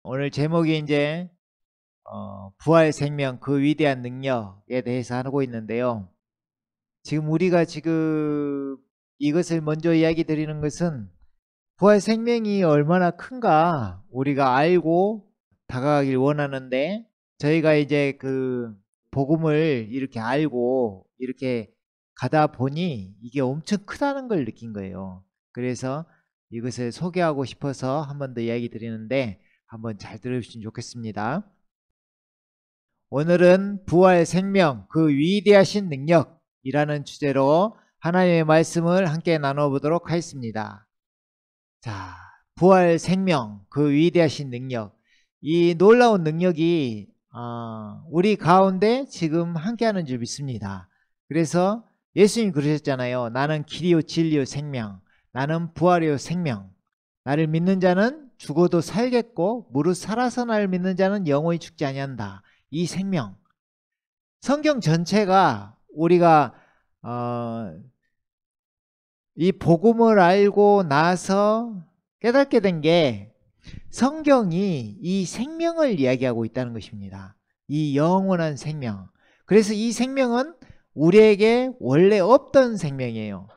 오늘 제목이 이제 부활 생명 그 위대한 능력에 대해서 하고 있는데요. 지금 우리가 이것을 먼저 이야기 드리는 것은 부활 생명이 얼마나 큰가 우리가 알고 다가가길 원하는데, 저희가 이제 그 복음을 이렇게 알고 이렇게 가다 보니 이게 엄청 크다는 걸 느낀 거예요. 그래서 이것을 소개하고 싶어서 한 번 더 이야기 드리는데 한번 잘 들어주시면 좋겠습니다. 오늘은 부활 생명 그 위대하신 능력이라는 주제로 하나님의 말씀을 함께 나눠보도록 하겠습니다. 자, 부활 생명 그 위대하신 능력, 이 놀라운 능력이 우리 가운데 지금 함께하는 줄 믿습니다. 그래서 예수님 그러셨잖아요. 나는 길이요 진리요 생명, 나는 부활이요 생명, 나를 믿는 자는 죽어도 살겠고 무릇 살아서 나를 믿는 자는 영원히 죽지 아니한다. 이 생명, 성경 전체가 우리가 이 복음을 알고 나서 깨닫게 된 게 성경이 이 생명을 이야기하고 있다는 것입니다. 이 영원한 생명. 그래서 이 생명은 우리에게 원래 없던 생명이에요.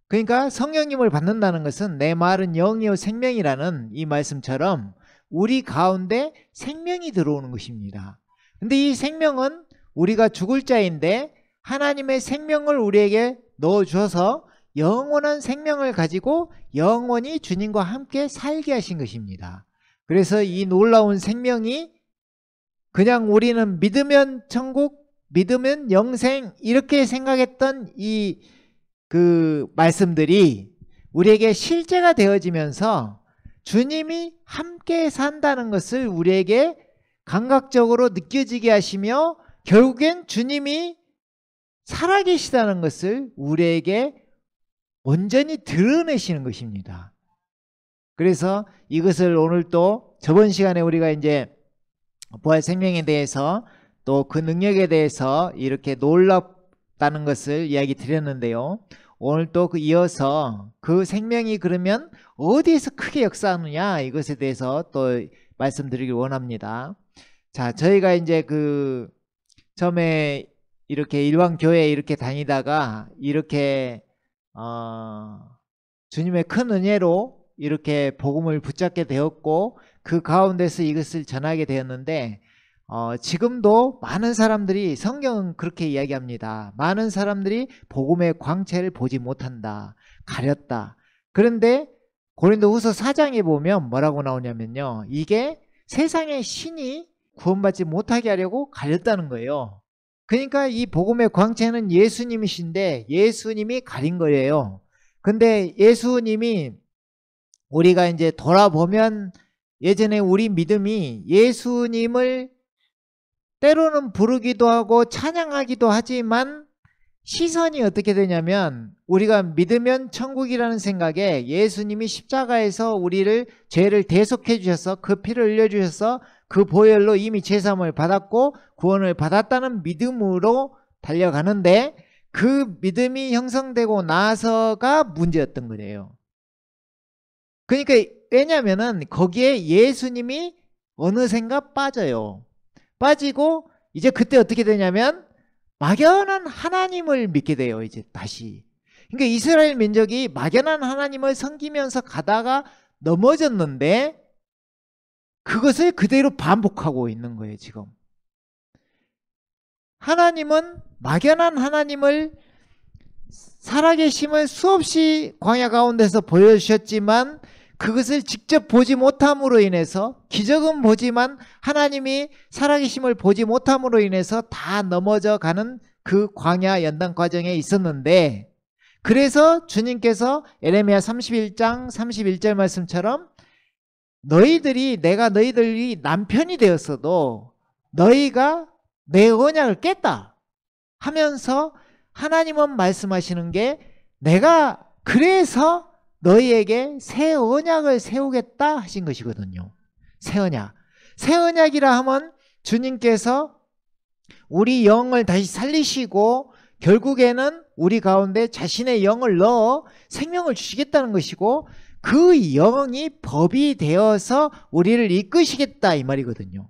그러니까 성령님을 받는다는 것은 내 말은 영이요 생명이라는 이 말씀처럼 우리 가운데 생명이 들어오는 것입니다. 근데 이 생명은 우리가 죽을 자인데 하나님의 생명을 우리에게 넣어주어서 영원한 생명을 가지고 영원히 주님과 함께 살게 하신 것입니다. 그래서 이 놀라운 생명이 그냥 우리는 믿으면 천국, 믿으면 영생 이렇게 생각했던 그 말씀들이 우리에게 실제가 되어지면서 주님이 함께 산다는 것을 우리에게 감각적으로 느껴지게 하시며 결국엔 주님이 살아계시다는 것을 우리에게 온전히 드러내시는 것입니다. 그래서 이것을 오늘 또 저번 시간에 우리가 이제 부활 생명에 대해서 또 그 능력에 대해서 이렇게 놀랍다는 것을 이야기 드렸는데요. 오늘 또 이어서 그 생명이 그러면 어디에서 크게 역사하느냐 이것에 대해서 또 말씀드리길 원합니다. 자, 저희가 이제 처음에 이렇게 일왕교회 이렇게 다니다가 이렇게 주님의 큰 은혜로 이렇게 복음을 붙잡게 되었고 그 가운데서 이것을 전하게 되었는데 지금도 많은 사람들이, 성경은 그렇게 이야기합니다. 많은 사람들이 복음의 광채를 보지 못한다, 가렸다. 그런데 고린도후서 4장에 보면 뭐라고 나오냐면요, 이게 세상의 신이 구원받지 못하게 하려고 가렸다는 거예요. 그러니까 이 복음의 광채는 예수님이신데 예수님이 가린 거예요. 근데 예수님이, 우리가 이제 돌아보면 예전에 우리 믿음이 예수님을 때로는 부르기도 하고 찬양하기도 하지만 시선이 어떻게 되냐면, 우리가 믿으면 천국이라는 생각에 예수님이 십자가에서 우리를 죄를 대속해 주셔서 그 피를 흘려 주셔서 그 보혈로 이미 제사함을 받았고 구원을 받았다는 믿음으로 달려가는데, 그 믿음이 형성되고 나서가 문제였던 거예요. 그러니까 왜냐면은 거기에 예수님이 어느샌가 빠져요. 빠지고 이제 그때 어떻게 되냐면 막연한 하나님을 믿게 돼요. 이제 다시. 그러니까 이스라엘 민족이 막연한 하나님을 섬기면서 가다가 넘어졌는데 그것을 그대로 반복하고 있는 거예요. 지금 하나님은 막연한 하나님을, 살아계심을 수없이 광야 가운데서 보여주셨지만 그것을 직접 보지 못함으로 인해서, 기적은 보지만 하나님이 살아계심을 보지 못함으로 인해서 다 넘어져 가는 그 광야 연단 과정에 있었는데, 그래서 주님께서 에레미야 31장 31절 말씀처럼 내가 너희들이 남편이 되었어도 너희가 내 언약을 깼다 하면서 하나님은 말씀하시는 게, 내가 그래서 너희에게 새 언약을 세우겠다 하신 것이거든요. 새 언약. 새 언약이라 하면 주님께서 우리 영을 다시 살리시고 결국에는 우리 가운데 자신의 영을 넣어 생명을 주시겠다는 것이고, 그 영이 법이 되어서 우리를 이끄시겠다 이 말이거든요.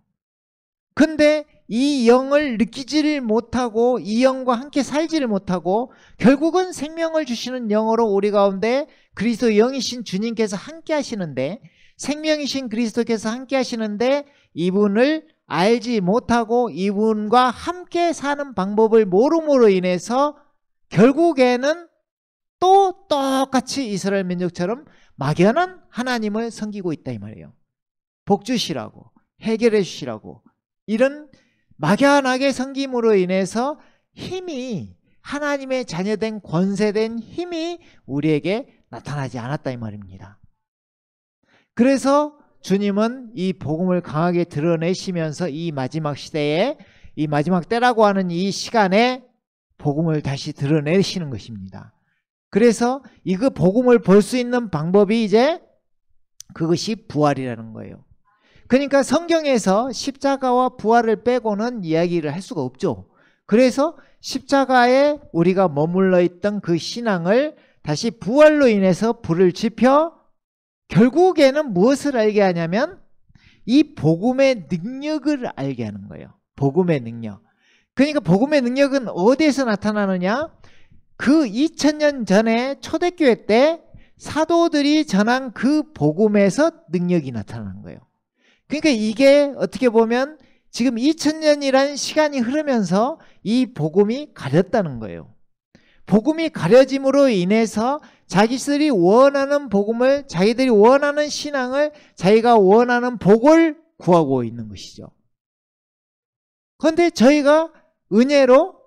근데 이 영을 느끼지를 못하고 이 영과 함께 살지를 못하고 결국은 생명을 주시는 영으로 우리 가운데 그리스도 영이신 주님께서 함께 하시는데, 생명이신 그리스도께서 함께 하시는데 이분을 알지 못하고 이분과 함께 사는 방법을 모름으로 인해서 결국에는 또 똑같이 이스라엘 민족처럼 막연한 하나님을 섬기고 있다 이 말이에요. 복 주시라고, 해결해 주시라고, 이런 막연하게 섬김으로 인해서 힘이, 하나님의 자녀된 권세된 힘이 우리에게 나타나지 않았다 이 말입니다. 그래서 주님은 이 복음을 강하게 드러내시면서 이 마지막 시대에, 이 마지막 때라고 하는 이 시간에 복음을 다시 드러내시는 것입니다. 그래서 이거 복음을 볼 수 있는 방법이 이제 그것이 부활이라는 거예요. 그러니까 성경에서 십자가와 부활을 빼고는 이야기를 할 수가 없죠. 그래서 십자가에 우리가 머물러 있던 그 신앙을 다시 부활로 인해서 불을 지펴 결국에는 무엇을 알게 하냐면 이 복음의 능력을 알게 하는 거예요. 복음의 능력. 그러니까 복음의 능력은 어디에서 나타나느냐? 그 2000년 전에 초대교회 때 사도들이 전한 그 복음에서 능력이 나타나는 거예요. 그러니까 이게 어떻게 보면 지금 2000년이라는 시간이 흐르면서 이 복음이 가렸다는 거예요. 복음이 가려짐으로 인해서 자기들이 원하는 복음을, 자기들이 원하는 신앙을, 자기가 원하는 복을 구하고 있는 것이죠. 그런데 저희가 은혜로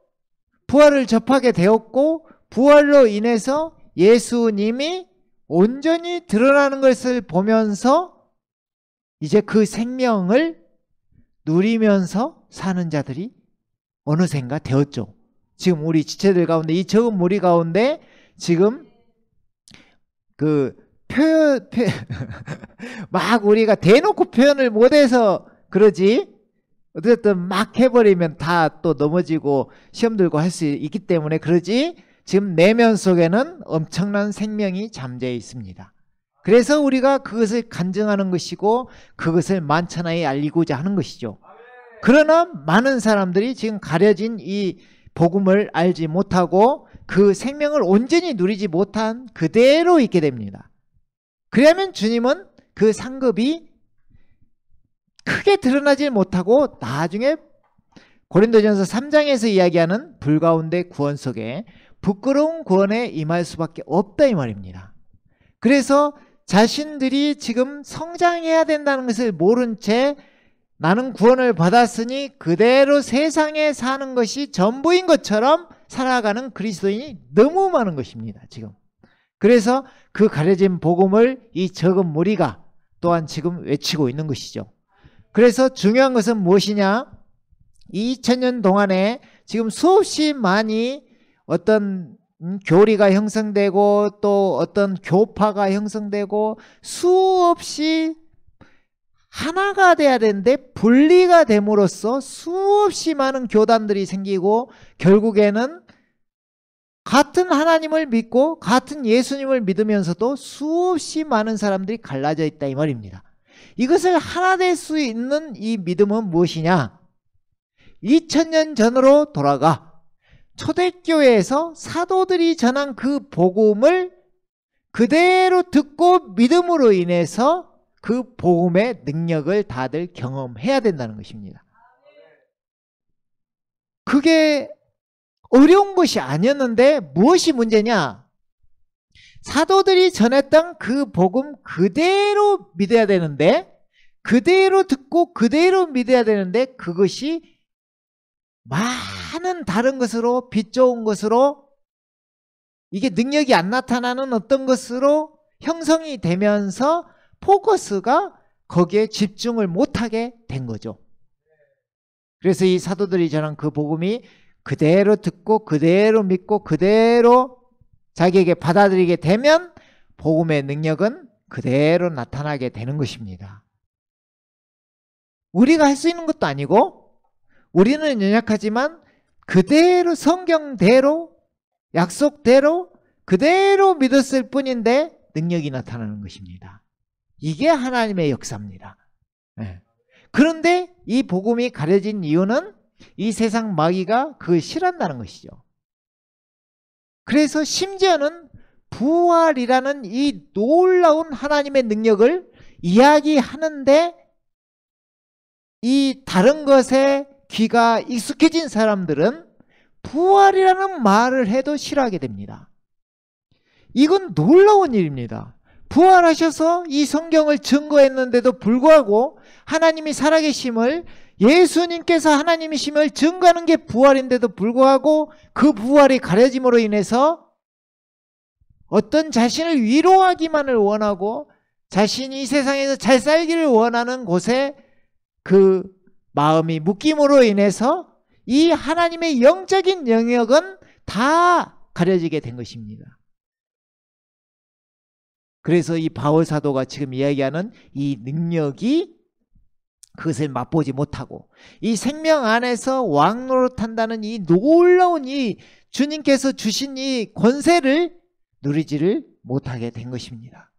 부활을 접하게 되었고 부활로 인해서 예수님이 온전히 드러나는 것을 보면서 이제 그 생명을 누리면서 사는 자들이 어느샌가 되었죠. 지금 우리 지체들 가운데, 이 적은 무리 가운데 지금 그 표현 막 우리가 대놓고 표현을 못해서 그러지, 어쨌든 막 해버리면 다 또 넘어지고 시험 들고 할 수 있기 때문에 그러지, 지금 내면 속에는 엄청난 생명이 잠재해 있습니다. 그래서 우리가 그것을 간증하는 것이고 그것을 만천하에 알리고자 하는 것이죠. 그러나 많은 사람들이 지금 가려진 이 복음을 알지 못하고 그 생명을 온전히 누리지 못한 그대로 있게 됩니다. 그러면 주님은 그 상급이 크게 드러나지 못하고 나중에 고린도전서 3장에서 이야기하는 불가운데 구원 속에 부끄러운 구원에 임할 수밖에 없다 이 말입니다. 그래서 자신들이 지금 성장해야 된다는 것을 모른 채 나는 구원을 받았으니 그대로 세상에 사는 것이 전부인 것처럼 살아가는 그리스도인이 너무 많은 것입니다. 지금. 그래서 그 가려진 복음을 이 적은 무리가 또한 지금 외치고 있는 것이죠. 그래서 중요한 것은 무엇이냐? 2000년 동안에 지금 수없이 많이 어떤 교리가 형성되고 또 어떤 교파가 형성되고 수없이 하나가 돼야 되는데 분리가 됨으로써 수없이 많은 교단들이 생기고 결국에는 같은 하나님을 믿고 같은 예수님을 믿으면서도 수없이 많은 사람들이 갈라져 있다 이 말입니다. 이것을 하나 될 수 있는 이 믿음은 무엇이냐? 2000년 전으로 돌아가 초대교회에서 사도들이 전한 그 복음을 그대로 듣고 믿음으로 인해서 그 복음의 능력을 다들 경험해야 된다는 것입니다. 그게 어려운 것이 아니었는데 무엇이 문제냐? 사도들이 전했던 그 복음 그대로 믿어야 되는데, 그대로 듣고 그대로 믿어야 되는데 그것이 많은 다른 것으로, 빛 좋은 것으로, 이게 능력이 안 나타나는 어떤 것으로 형성이 되면서 포커스가 거기에 집중을 못하게 된 거죠. 그래서 이 사도들이 전한 그 복음이 그대로 듣고 그대로 믿고 그대로 자기에게 받아들이게 되면 복음의 능력은 그대로 나타나게 되는 것입니다. 우리가 할 수 있는 것도 아니고 우리는 연약하지만 그대로 성경대로 약속대로 그대로 믿었을 뿐인데 능력이 나타나는 것입니다. 이게 하나님의 역사입니다. 네. 그런데 이 복음이 가려진 이유는 이 세상 마귀가 그걸 싫어한다는 것이죠. 그래서 심지어는 부활이라는 이 놀라운 하나님의 능력을 이야기하는데 이 다른 것에 귀가 익숙해진 사람들은 부활이라는 말을 해도 싫어하게 됩니다. 이건 놀라운 일입니다. 부활하셔서 이 성경을 증거했는데도 불구하고 하나님이 살아계심을, 예수님께서 하나님이심을 증거하는 게 부활인데도 불구하고 그 부활이 가려짐으로 인해서 어떤 자신을 위로하기만을 원하고 자신이 이 세상에서 잘 살기를 원하는 곳에 그 마음이 묶임으로 인해서 이 하나님의 영적인 영역은 다 가려지게 된 것입니다. 그래서 이 바울 사도가 지금 이야기하는 이 능력이 그것을 맛보지 못하고 이 생명 안에서 왕노릇한다는 이 놀라운 이 주님께서 주신 이 권세를 누리지를 못하게 된 것입니다.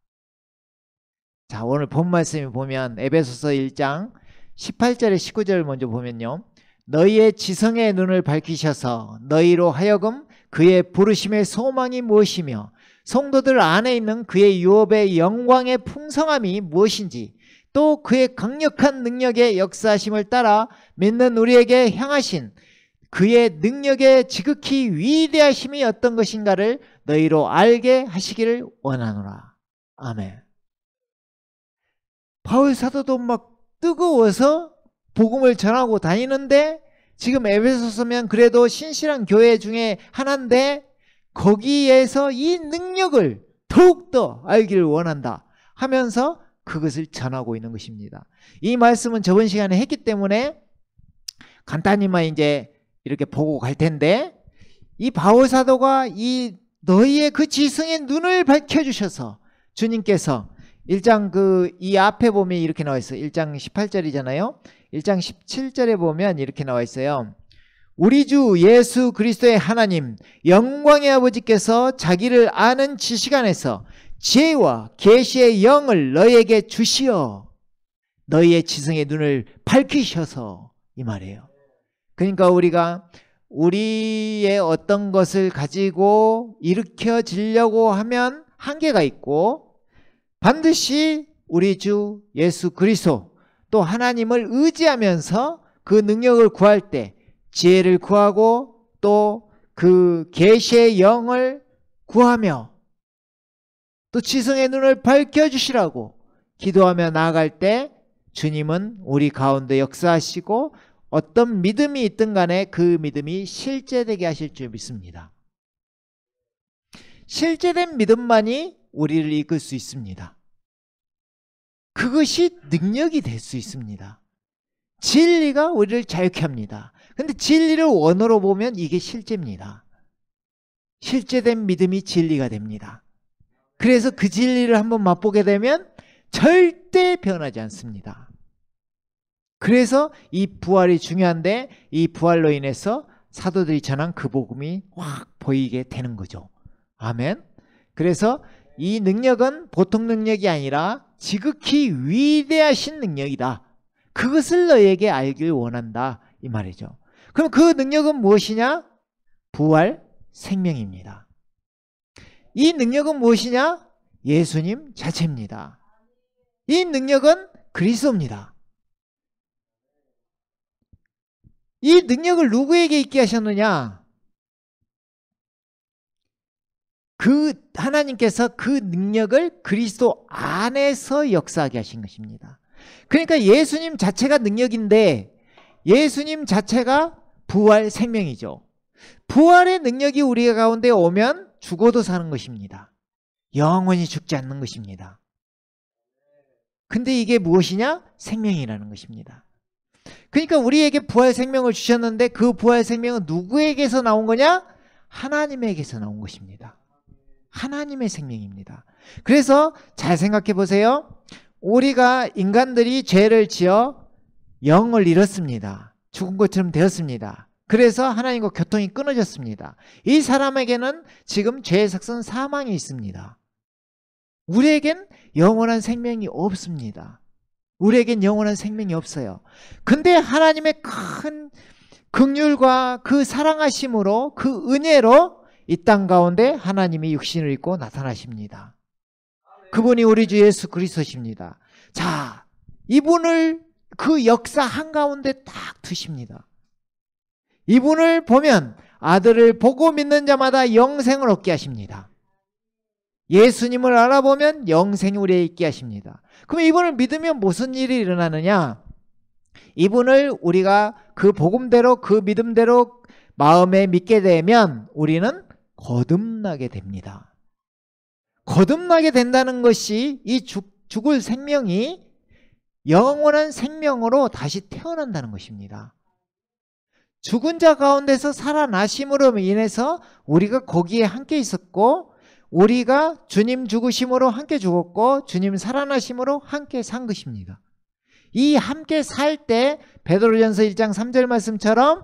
자, 오늘 본 말씀을 보면 에베소서 1장 18절에 19절을 먼저 보면요. 너희의 지성의 눈을 밝히셔서 너희로 하여금 그의 부르심의 소망이 무엇이며 성도들 안에 있는 그의 유업의 영광의 풍성함이 무엇인지 또 그의 강력한 능력의 역사하심을 따라 믿는 우리에게 향하신 그의 능력의 지극히 위대하심이 어떤 것인가를 너희로 알게 하시기를 원하노라. 아멘. 바울 사도도 막 뜨거워서 복음을 전하고 다니는데 지금 에베소서면 그래도 신실한 교회 중에 하나인데 거기에서 이 능력을 더욱더 알기를 원한다 하면서 그것을 전하고 있는 것입니다. 이 말씀은 저번 시간에 했기 때문에 간단히만 이제 이렇게 보고 갈 텐데 이 바울 사도가 이 너희의 그 지성의 눈을 밝혀주셔서 주님께서 1장 이 앞에 보면 이렇게 나와 있어요. 1장 18절이잖아요. 1장 17절에 보면 이렇게 나와 있어요. 우리 주 예수 그리스도의 하나님 영광의 아버지께서 자기를 아는 지식 안에서 지혜와 계시의 영을 너희에게 주시어 너희의 지성의 눈을 밝히셔서 이 말이에요. 그러니까 우리가 우리의 어떤 것을 가지고 일으켜지려고 하면 한계가 있고 반드시 우리 주 예수 그리스도 또 하나님을 의지하면서 그 능력을 구할 때 지혜를 구하고 또 그 계시의 영을 구하며 또 지성의 눈을 밝혀주시라고 기도하며 나아갈 때 주님은 우리 가운데 역사하시고 어떤 믿음이 있든 간에 그 믿음이 실제되게 하실 줄 믿습니다. 실제된 믿음만이 우리를 이끌 수 있습니다. 그것이 능력이 될 수 있습니다. 진리가 우리를 자유케 합니다. 근데 진리를 원어로 보면 이게 실제입니다. 실제된 믿음이 진리가 됩니다. 그래서 그 진리를 한번 맛보게 되면 절대 변하지 않습니다. 그래서 이 부활이 중요한데 이 부활로 인해서 사도들이 전한 그 복음이 확 보이게 되는 거죠. 아멘. 그래서 이 능력은 보통 능력이 아니라 지극히 위대하신 능력이다. 그것을 너에게 알길 원한다 이 말이죠. 그럼 그 능력은 무엇이냐? 부활 생명입니다. 이 능력은 무엇이냐? 예수님 자체입니다. 이 능력은 그리스도입니다. 이 능력을 누구에게 있게 하셨느냐? 그 하나님께서 그 능력을 그리스도 안에서 역사하게 하신 것입니다. 그러니까 예수님 자체가 능력인데 예수님 자체가 부활 생명이죠. 부활의 능력이 우리 가운데 오면 죽어도 사는 것입니다. 영원히 죽지 않는 것입니다. 근데 이게 무엇이냐? 생명이라는 것입니다. 그러니까 우리에게 부활 생명을 주셨는데 그 부활 생명은 누구에게서 나온 거냐? 하나님에게서 나온 것입니다. 하나님의 생명입니다. 그래서 잘 생각해 보세요. 우리가 인간들이 죄를 지어 영을 잃었습니다. 죽은 것처럼 되었습니다. 그래서 하나님과 교통이 끊어졌습니다. 이 사람에게는 지금 죄의 삭선 사망이 있습니다. 우리에겐 영원한 생명이 없습니다. 우리에겐 영원한 생명이 없어요. 근데 하나님의 큰 긍휼과 그 사랑하심으로, 그 은혜로 이 땅 가운데 하나님이 육신을 입고 나타나십니다. 그분이 우리 주 예수 그리스도십니다. 자, 이분을 그 역사 한가운데 딱 두십니다. 이분을 보면 아들을 보고 믿는 자마다 영생을 얻게 하십니다. 예수님을 알아보면 영생이 우리에 있게 하십니다. 그럼 이분을 믿으면 무슨 일이 일어나느냐? 이분을 우리가 그 복음대로, 그 믿음대로 마음에 믿게 되면 우리는 거듭나게 됩니다. 거듭나게 된다는 것이 이 죽을 생명이 영원한 생명으로 다시 태어난다는 것입니다. 죽은 자 가운데서 살아나심으로 인해서 우리가 거기에 함께 있었고, 우리가 주님 죽으심으로 함께 죽었고 주님 살아나심으로 함께 산 것입니다. 이 함께 살 때 베드로전서 1장 3절 말씀처럼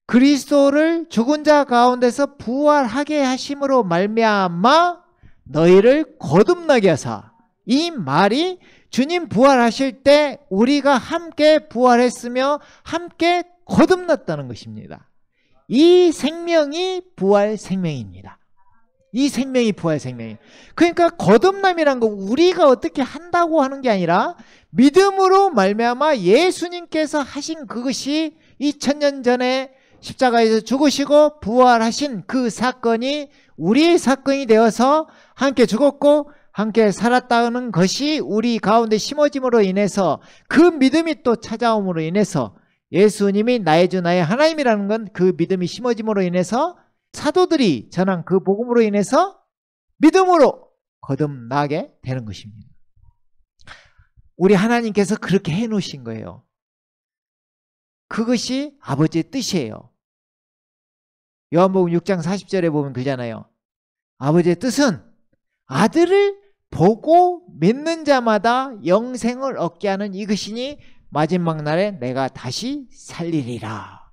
그리스도를 죽은 자 가운데서 부활하게 하심으로 말미암아 너희를 거듭나게 하사, 이 말이 주님 부활하실 때 우리가 함께 부활했으며 함께 거듭났다는 것입니다. 이 생명이 부활 생명입니다. 이 생명이 부활 생명이에요. 그러니까 거듭남이란 거 우리가 어떻게 한다고 하는 게 아니라 믿음으로 말미암아 예수님께서 하신 그것이 2000년 전에 십자가에서 죽으시고 부활하신 그 사건이 우리의 사건이 되어서 함께 죽었고 함께 살았다는 것이 우리 가운데 심어짐으로 인해서, 그 믿음이 또 찾아옴으로 인해서, 예수님이 나의 주 나의 하나님이라는 건 그 믿음이 심어짐으로 인해서 사도들이 전한 그 복음으로 인해서 믿음으로 거듭나게 되는 것입니다. 우리 하나님께서 그렇게 해놓으신 거예요. 그것이 아버지의 뜻이에요. 요한복음 6장 40절에 보면 그러잖아요. 아버지의 뜻은 아들을 보고 믿는 자마다 영생을 얻게 하는 이것이니 마지막 날에 내가 다시 살리리라.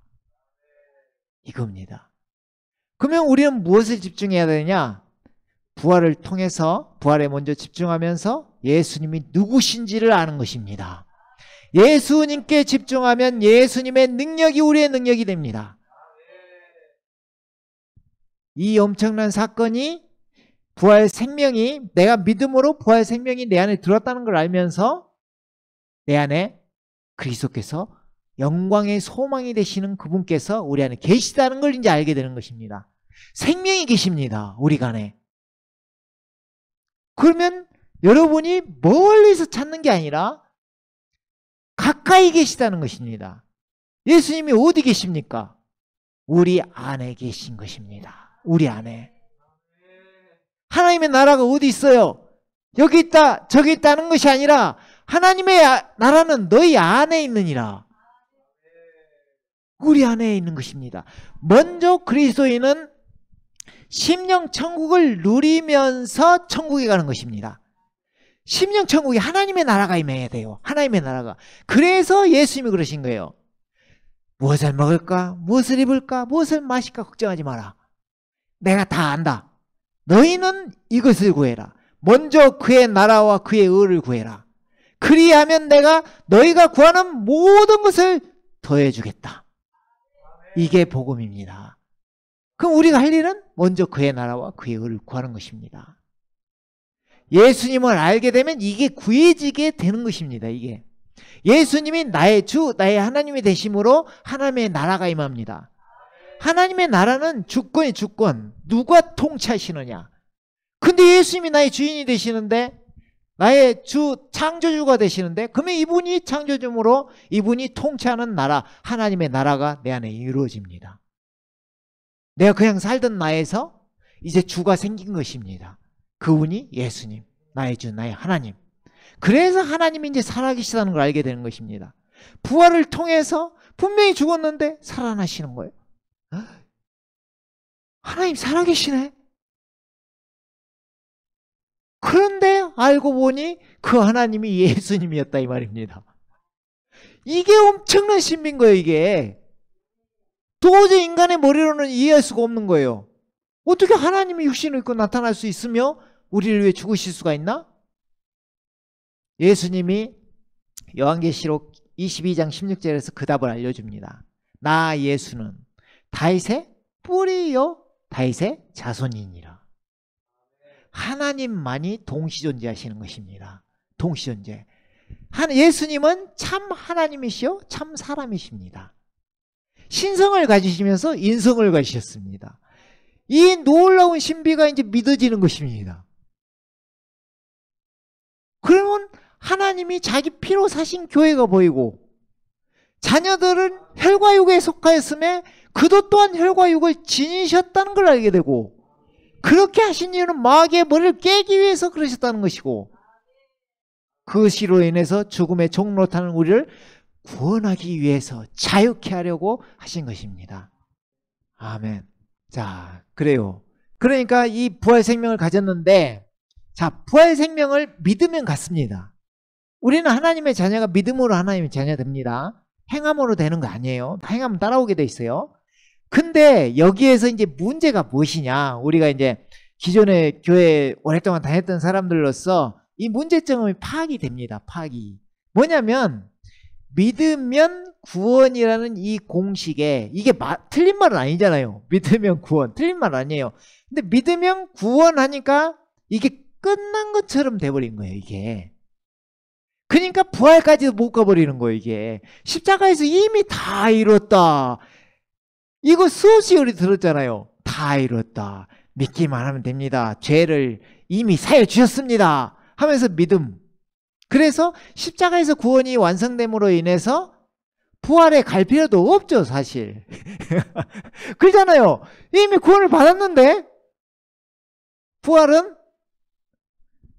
이겁니다. 그러면 우리는 무엇을 집중해야 되냐? 부활을 통해서, 부활에 먼저 집중하면서 예수님이 누구신지를 아는 것입니다. 예수님께 집중하면 예수님의 능력이 우리의 능력이 됩니다. 이 엄청난 사건이, 부활 생명이, 내가 믿음으로 부활 생명이 내 안에 들어왔다는 걸 알면서 내 안에 그리스도께서 영광의 소망이 되시는 그분께서 우리 안에 계시다는 걸 이제 알게 되는 것입니다. 생명이 계십니다. 우리 안에. 그러면 여러분이 멀리서 찾는 게 아니라 가까이 계시다는 것입니다. 예수님이 어디 계십니까? 우리 안에 계신 것입니다. 우리 안에. 하나님의 나라가 어디 있어요? 여기 있다 저기 있다는 것이 아니라 하나님의 나라는 너희 안에 있느니라. 우리 안에 있는 것입니다. 먼저 그리스도인은 심령 천국을 누리면서 천국에 가는 것입니다. 심령 천국이 하나님의 나라가 임해야 돼요. 하나님의 나라가. 그래서 예수님이 그러신 거예요. 무엇을 먹을까? 무엇을 입을까? 무엇을 마실까? 걱정하지 마라. 내가 다 안다. 너희는 이것을 구해라. 먼저 그의 나라와 그의 의를 구해라. 그리하면 내가 너희가 구하는 모든 것을 더해주겠다. 이게 복음입니다. 그럼 우리가 할 일은 먼저 그의 나라와 그의 의를 구하는 것입니다. 예수님을 알게 되면 이게 구해지게 되는 것입니다. 이게 예수님이 나의 주, 나의 하나님이 되심으로 하나님의 나라가 임합니다. 하나님의 나라는 주권이 주권. 누가 통치하시느냐? 근데 예수님이 나의 주인이 되시는데, 나의 주 창조주가 되시는데, 그러면 이분이 창조주므로 이분이 통치하는 나라, 하나님의 나라가 내 안에 이루어집니다. 내가 그냥 살던 나에서 이제 주가 생긴 것입니다. 그분이 예수님, 나의 주, 나의 하나님. 그래서 하나님이 이제 살아계시다는 걸 알게 되는 것입니다. 부활을 통해서 분명히 죽었는데 살아나시는 거예요. 하나님 살아계시네. 그런데 알고 보니 그 하나님이 예수님이었다 이 말입니다. 이게 엄청난 신비인 거예요. 이게 도저히 인간의 머리로는 이해할 수가 없는 거예요. 어떻게 하나님이 육신을 입고 나타날 수 있으며 우리를 위해 죽으실 수가 있나? 예수님이 요한계시록 22장 16절에서 그 답을 알려줍니다. 나 예수는 다윗의 뿌리요 다윗의 자손이니라. 하나님만이 동시존재하시는 것입니다. 동시존재. 예수님은 참 하나님이시요 참 사람이십니다. 신성을 가지시면서 인성을 가지셨습니다. 이 놀라운 신비가 이제 믿어지는 것입니다. 그러면 하나님이 자기 피로 사신 교회가 보이고, 자녀들은 혈과육에 속하였음에 그도 또한 혈과육을 지니셨다는 걸 알게 되고, 그렇게 하신 이유는 마귀의 머리를 깨기 위해서 그러셨다는 것이고, 그 시로 인해서 죽음의 종노릇하는 우리를 구원하기 위해서 자유케 하려고 하신 것입니다. 아멘. 자, 그래요. 그러니까 이 부활 생명을 가졌는데, 자, 부활 생명을 믿으면 갖습니다. 우리는 하나님의 자녀가 믿음으로 하나님의 자녀 됩니다. 행함으로 되는 거 아니에요. 행하면 따라오게 돼 있어요. 근데 여기에서 이제 문제가 무엇이냐? 우리가 이제 기존에 교회 오랫동안 다녔던 사람들로서 이 문제점이 파악이 됩니다. 파악이. 뭐냐면, 믿으면 구원이라는 이 공식에, 이게 틀린 말은 아니잖아요. 믿으면 구원. 틀린 말 아니에요. 근데 믿으면 구원하니까 이게 끝난 것처럼 돼버린 거예요, 이게. 그러니까 부활까지도 못 가버리는 거예요, 이게. 십자가에서 이미 다 이뤘다. 이거 수없이 우리 들었잖아요. 다 이뤘다. 믿기만 하면 됩니다. 죄를 이미 사해 주셨습니다. 하면서 믿음. 그래서 십자가에서 구원이 완성됨으로 인해서 부활에 갈 필요도 없죠, 사실. 그러잖아요. 이미 구원을 받았는데 부활은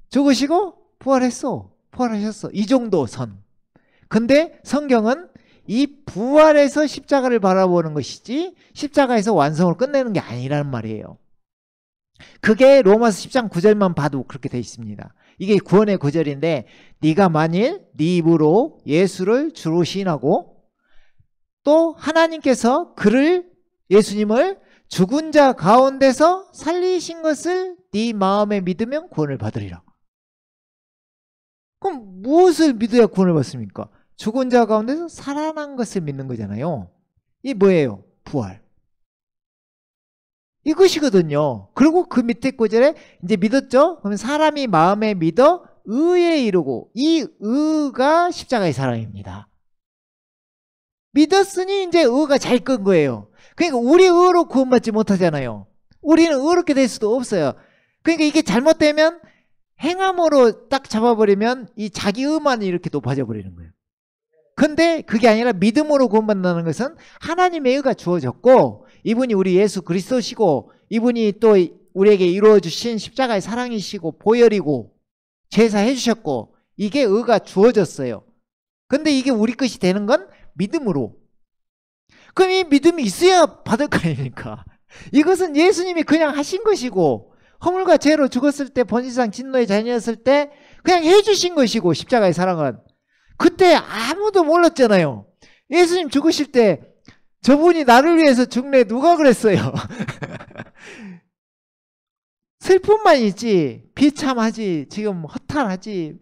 죽으시고 부활했어. 부활하셨어. 이 정도 선. 근데 성경은 이 부활에서 십자가를 바라보는 것이지 십자가에서 완성을 끝내는 게 아니라는 말이에요. 그게 로마서 10장 9절만 봐도 그렇게 되어 있습니다. 이게 구원의 구절인데, 네가 만일 네 입으로 예수를 주로 시인하고 또 하나님께서 그를, 예수님을 죽은 자 가운데서 살리신 것을 네 마음에 믿으면 구원을 받으리라. 그럼 무엇을 믿어야 구원을 받습니까? 죽은 자 가운데서 살아난 것을 믿는 거잖아요. 이게 뭐예요? 부활. 이것이거든요. 그리고 그 밑에 구절에 이제 믿었죠? 그러면 사람이 마음에 믿어 의에 이르고, 이 의가 십자가의 사랑입니다. 믿었으니 이제 의가 잘 끈 거예요. 그러니까 우리 의로 구원받지 못하잖아요. 우리는 의롭게 될 수도 없어요. 그러니까 이게 잘못되면 행함으로 딱 잡아버리면 이 자기 의만 이렇게 높아져 버리는 거예요. 근데 그게 아니라 믿음으로 구원받는다는 것은 하나님의 의가 주어졌고, 이분이 우리 예수 그리스도시고, 이분이 또 우리에게 이루어주신 십자가의 사랑이시고 보혈이고 제사해 주셨고, 이게 의가 주어졌어요. 근데 이게 우리 것이 되는 건 믿음으로. 그럼 이 믿음이 있어야 받을 거 아닙니까? 이것은 예수님이 그냥 하신 것이고, 허물과 죄로 죽었을 때, 번지상 진노의 자녀였을 때 그냥 해주신 것이고, 십자가의 사랑은. 그때 아무도 몰랐잖아요. 예수님 죽으실 때 저분이 나를 위해서 죽네 누가 그랬어요? 슬픔만 있지, 비참하지, 지금 허탈하지.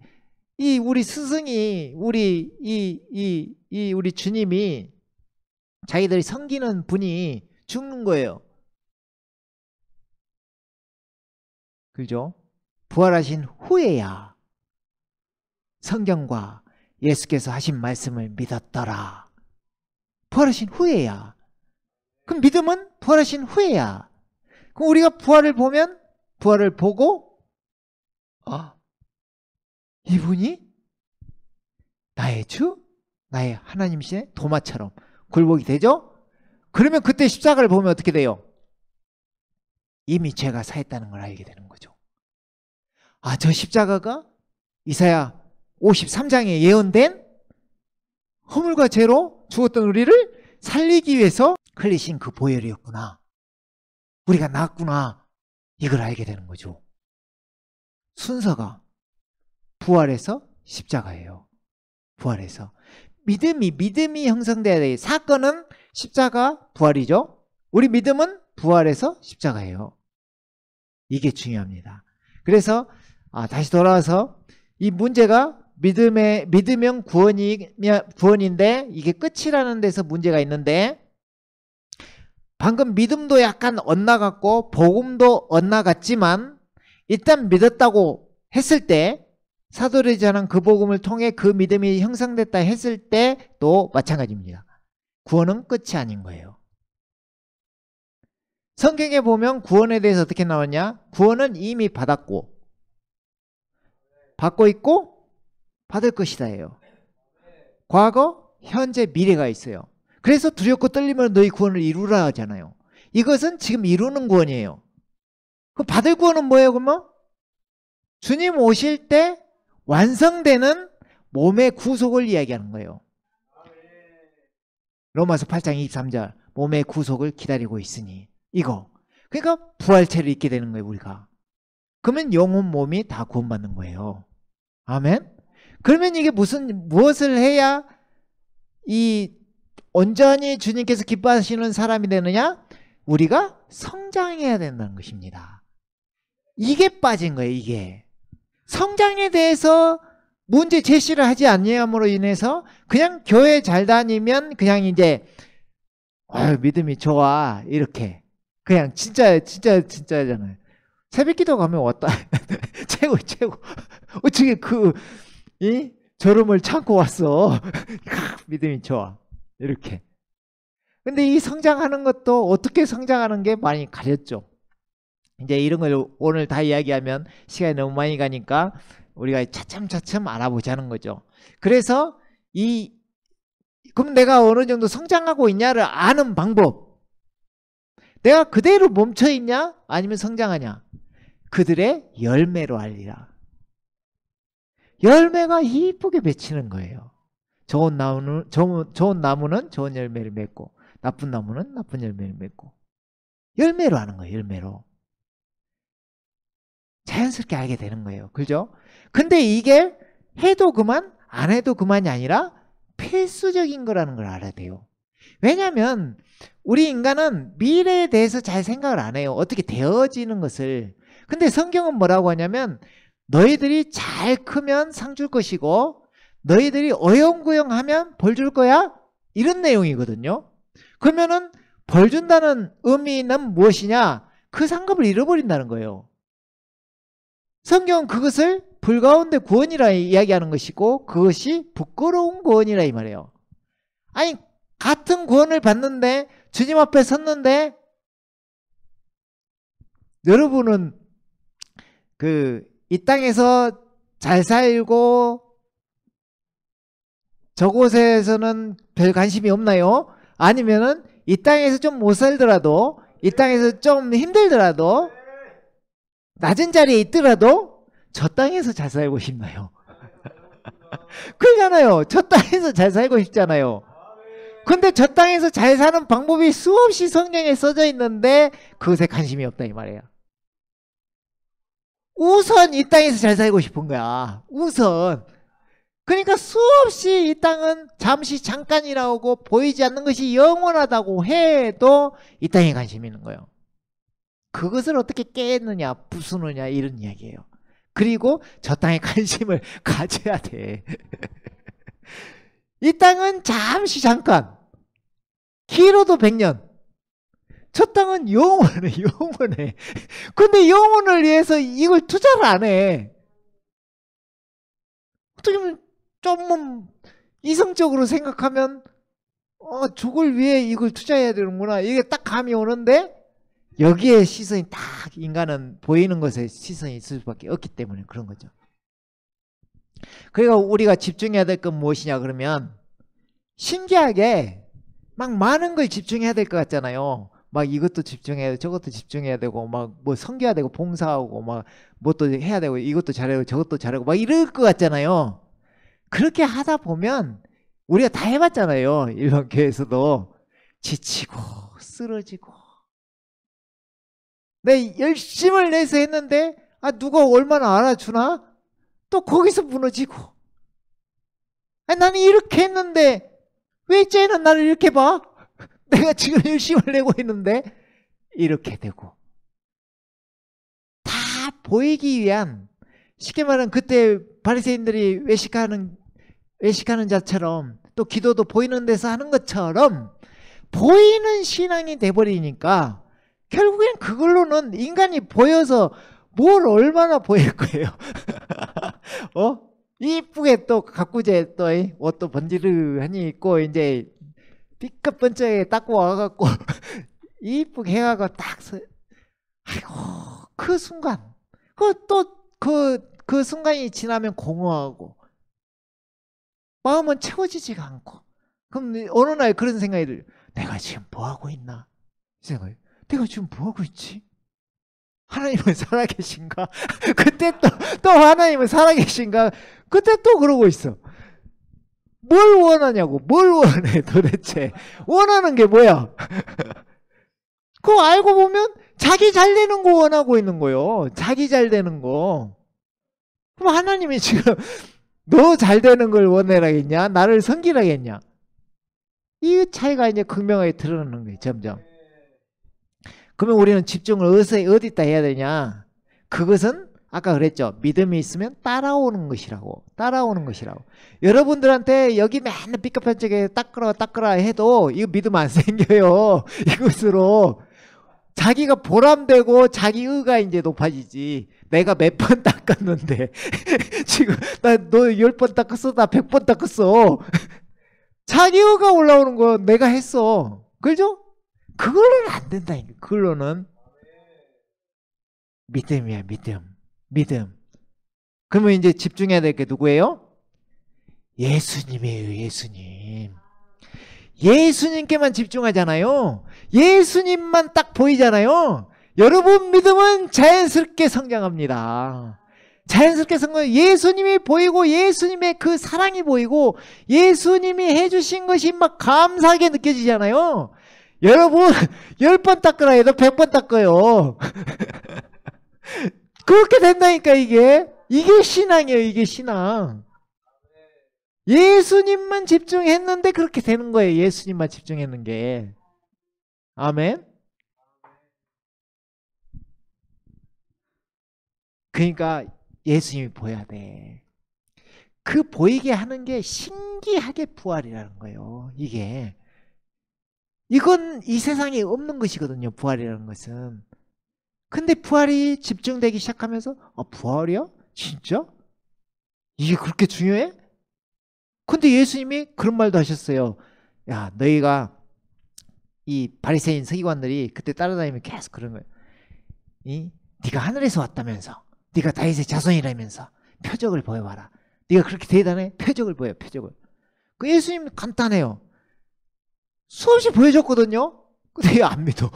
이 우리 스승이, 우리 우리 주님이, 자기들이 섬기는 분이 죽는 거예요. 그죠? 부활하신 후에야 성경과 예수께서 하신 말씀을 믿었더라. 부활하신 후에야. 그럼 믿음은 부활하신 후에야. 그럼 우리가 부활을 보면, 부활을 보고, 이분이 나의 주, 나의 하나님이시네, 도마처럼 굴복이 되죠? 그러면 그때 십자가를 보면 어떻게 돼요? 이미 죄가 사했다는 걸 알게 되는 거죠. 저 십자가가 이사야 53장에 예언된 허물과 죄로 죽었던 우리를 살리기 위해서 흘리신 그 보혈이었구나. 우리가 낫구나. 이걸 알게 되는 거죠. 순서가 부활에서 십자가예요. 부활에서. 믿음이 형성돼야 돼요. 사건은 십자가, 부활이죠. 우리 믿음은 부활에서 십자가예요. 이게 중요합니다. 그래서 다시 돌아와서 이 문제가 믿으면 구원인데 이게 끝이라는 데서 문제가 있는데, 방금 믿음도 약간 엇나갔고 복음도 엇나갔지만 일단 믿었다고 했을 때, 사도들이 전한 그 복음을 통해 그 믿음이 형성됐다 했을 때도 마찬가지입니다. 구원은 끝이 아닌 거예요. 성경에 보면 구원에 대해서 어떻게 나왔냐? 구원은 이미 받았고 받고 있고 받을 것이다예요. 과거, 현재, 미래가 있어요. 그래서 두렵고 떨리면 너희 구원을 이루라 하잖아요. 이것은 지금 이루는 구원이에요. 그 받을 구원은 뭐예요 그러면? 주님 오실 때 완성되는 몸의 구속을 이야기하는 거예요. 로마서 8장 23절, 몸의 구속을 기다리고 있으니, 이거. 그러니까 부활체를 입게 되는 거예요 우리가. 그러면 영혼 몸이 다 구원받는 거예요. 아멘. 그러면 이게 무엇을 해야 이 온전히 주님께서 기뻐하시는 사람이 되느냐? 우리가 성장해야 된다는 것입니다. 이게 빠진 거예요. 이게 성장에 대해서 문제 제시를 하지 않냐므로 인해서 그냥 교회 잘 다니면 그냥 이제 믿음이 좋아 이렇게 그냥 진짜잖아요. 새벽기도 가면 왔다 최고 어떻게 이 졸음을 참고 왔어. 믿음이 좋아 이렇게. 근데 이 성장하는 것도 어떻게 성장하는 게 많이 가렸죠. 이제 이런 걸 오늘 다 이야기하면 시간이 너무 많이 가니까 우리가 차츰차츰 알아보자는 거죠. 그래서 그럼 내가 어느 정도 성장하고 있냐를 아는 방법, 내가 그대로 멈춰 있냐 아니면 성장하냐, 그들의 열매로 알리라. 열매가 이쁘게 맺히는 거예요. 좋은 나무는 좋은 열매를 맺고 나쁜 나무는 나쁜 열매를 맺고, 열매로 하는 거예요. 열매로 자연스럽게 알게 되는 거예요. 그죠? 근데 이게 해도 그만 안 해도 그만이 아니라 필수적인 거라는 걸 알아야 돼요. 왜냐하면 우리 인간은 미래에 대해서 잘 생각을 안 해요. 어떻게 되어지는 것을. 근데 성경은 뭐라고 하냐면 너희들이 잘 크면 상 줄 것이고 너희들이 어영부영하면 벌 줄 거야, 이런 내용이거든요. 그러면은 벌 준다는 의미는 무엇이냐? 그 상급을 잃어버린다는 거예요. 성경은 그것을 불가운데 구원이라 이야기하는 것이고 그것이 부끄러운 구원이라 이 말이에요. 아니 같은 구원을 받는데 주님 앞에 섰는데 여러분은 이 땅에서 잘 살고 저곳에서는 별 관심이 없나요? 아니면은 이 땅에서 좀 못 살더라도, 이 땅에서 좀 힘들더라도, 낮은 자리에 있더라도 저 땅에서 잘 살고 싶나요? 그러잖아요. 저 땅에서 잘 살고 싶잖아요. 근데 저 땅에서 잘 사는 방법이 수없이 성경에 써져 있는데 그것에 관심이 없다 이 말이에요. 우선 이 땅에서 잘 살고 싶은 거야. 우선. 그러니까 수없이 이 땅은 잠시 잠깐이라고 보이지 않는 것이 영원하다고 해도 이 땅에 관심이 있는 거예요. 그것을 어떻게 깨느냐 부수느냐 이런 이야기예요. 그리고 저 땅에 관심을 가져야 돼. 이 땅은 잠시 잠깐, 길어도 100년. 저 땅은 영원해. 근데 영혼을 위해서 이걸 투자를 안 해. 어떻게 보면 좀 이성적으로 생각하면 저걸 위해 이걸 투자해야 되는구나, 이게 딱 감이 오는데 여기에 시선이 딱, 인간은 보이는 것에 시선이 있을 수밖에 없기 때문에 그런 거죠. 그러니까 우리가 집중해야 될 건 무엇이냐 그러면, 신기하게 막 많은 걸 집중해야 될 것 같잖아요. 막 이것도 집중해야 되고 저것도 집중해야 되고 막 뭐 섬겨야 되고 봉사하고 막 뭣도 해야 되고 이것도 잘하고 저것도 잘하고 막 이럴 것 같잖아요. 그렇게 하다 보면 우리가 다 해봤잖아요. 일반 교회에서도 지치고 쓰러지고, 내 열심을 내서 했는데 누가 얼마나 알아주나? 또 거기서 무너지고, 나는 이렇게 했는데 왜 쟤는 나를 이렇게 봐? 내가 지금 열심을 내고 있는데, 이렇게 되고 다 보이기 위한, 쉽게 말하면 그때 바리새인들이 외식하는 자처럼, 또 기도도 보이는 데서 하는 것처럼 보이는 신앙이 돼버리니까 결국엔 그걸로는 인간이 보여서 뭘 얼마나 보일 거예요. 이쁘게 또 가꾸제 또 옷도 번지르하니 입고 이제 삐까번쩍하게 닦고 와갖고 이쁘게 해가고 딱 아이고 그 순간 그 순간이 지나면 공허하고 마음은 채워지지가 않고, 그럼 어느 날 그런 생각이 들어요. 내가 지금 뭐하고 있나? 이 생각이, 내가 지금 뭐하고 있지? 하나님은 살아계신가? 그때 또 하나님은 살아계신가? 그때 또 그러고 있어. 뭘 원하냐고. 뭘 원해 도대체. 원하는 게 뭐야? 그거 알고 보면 자기 잘 되는 거 원하고 있는 거요. 자기 잘 되는 거. 그럼 하나님이 지금 너 잘 되는 걸 원해라겠냐? 나를 섬기라겠냐? 이 차이가 이제 극명하게 드러나는 거예요. 점점. 그러면 우리는 집중을 어디다 해야 되냐? 그것은 아까 그랬죠. 믿음이 있으면 따라오는 것이라고. 따라오는 것이라고. 여러분들한테 여기 맨날 삐까뻔쩍하게 닦으라 해도 이거 믿음 안 생겨요. 이것으로 자기가 보람되고 자기 의가 이제 높아지지. 내가 몇 번 닦았는데 지금 나 너 10번 닦았어? 나 100번 닦았어. 자기 의가 올라오는 거 내가 했어. 그죠? 그걸로는 안 된다. 그걸로는 믿음이야. 믿음. 그러면 이제 집중해야 될 게 누구예요? 예수님이에요. 예수님께만 집중하잖아요. 예수님만 딱 보이잖아요. 여러분 믿음은 자연스럽게 성장합니다. 자연스럽게 성장. 예수님이 보이고 예수님의 그 사랑이 보이고 예수님이 해주신 것이 막 감사하게 느껴지잖아요. 여러분 10번 닦으라 해도 100번 닦아요. 그렇게 된다니까. 이게 신앙이에요. 이게 신앙. 예수님만 집중했는데 그렇게 되는 거예요. 예수님만 집중했는 게. 아멘. 그러니까 예수님이 보여야 돼. 그 보이게 하는 게 신기하게 부활이라는 거예요. 이건 이 세상에 없는 것이거든요. 부활이라는 것은. 근데 부활이 집중되기 시작하면서 부활이야? 진짜? 이게 그렇게 중요해? 근데 예수님이 그런 말도 하셨어요. 야, 너희가 이 바리새인 서기관들이 그때 따라다니면 계속 그런 거예요. 네가 하늘에서 왔다면서, 네가 다윗의 자손이라면서 표적을 보여봐라. 네가 그렇게 대단해? 표적을 보여. 표적을. 그 예수님 간단해요. 수없이 보여줬거든요. 근데 안 믿어.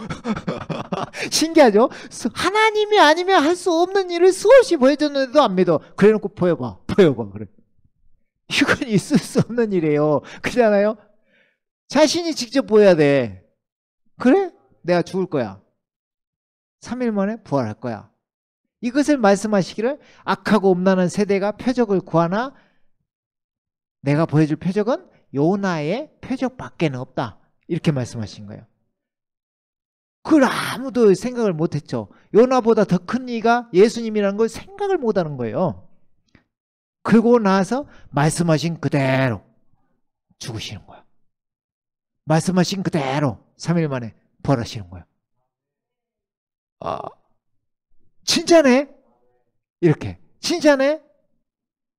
신기하죠? 하나님이 아니면 할 수 없는 일을 수없이 보여줬는데도 안 믿어. 그래놓고 보여봐. 그래. 이건 있을 수 없는 일이에요. 그렇잖아요? 자신이 직접 보여야 돼. 그래? 내가 죽을 거야. 3일 만에 부활할 거야. 이것을 말씀하시기를 악하고 음란한 세대가 표적을 구하나 내가 보여줄 표적은 요나의 표적밖에는 없다. 이렇게 말씀하신 거예요. 그걸 아무도 생각을 못했죠. 요나보다 더 큰 이가 예수님이라는 걸 생각을 못하는 거예요. 그러고 나서 말씀하신 그대로 죽으시는 거야. 말씀하신 그대로 3일 만에 부활하시는 거야. 진짜네? 이렇게. 진짜네?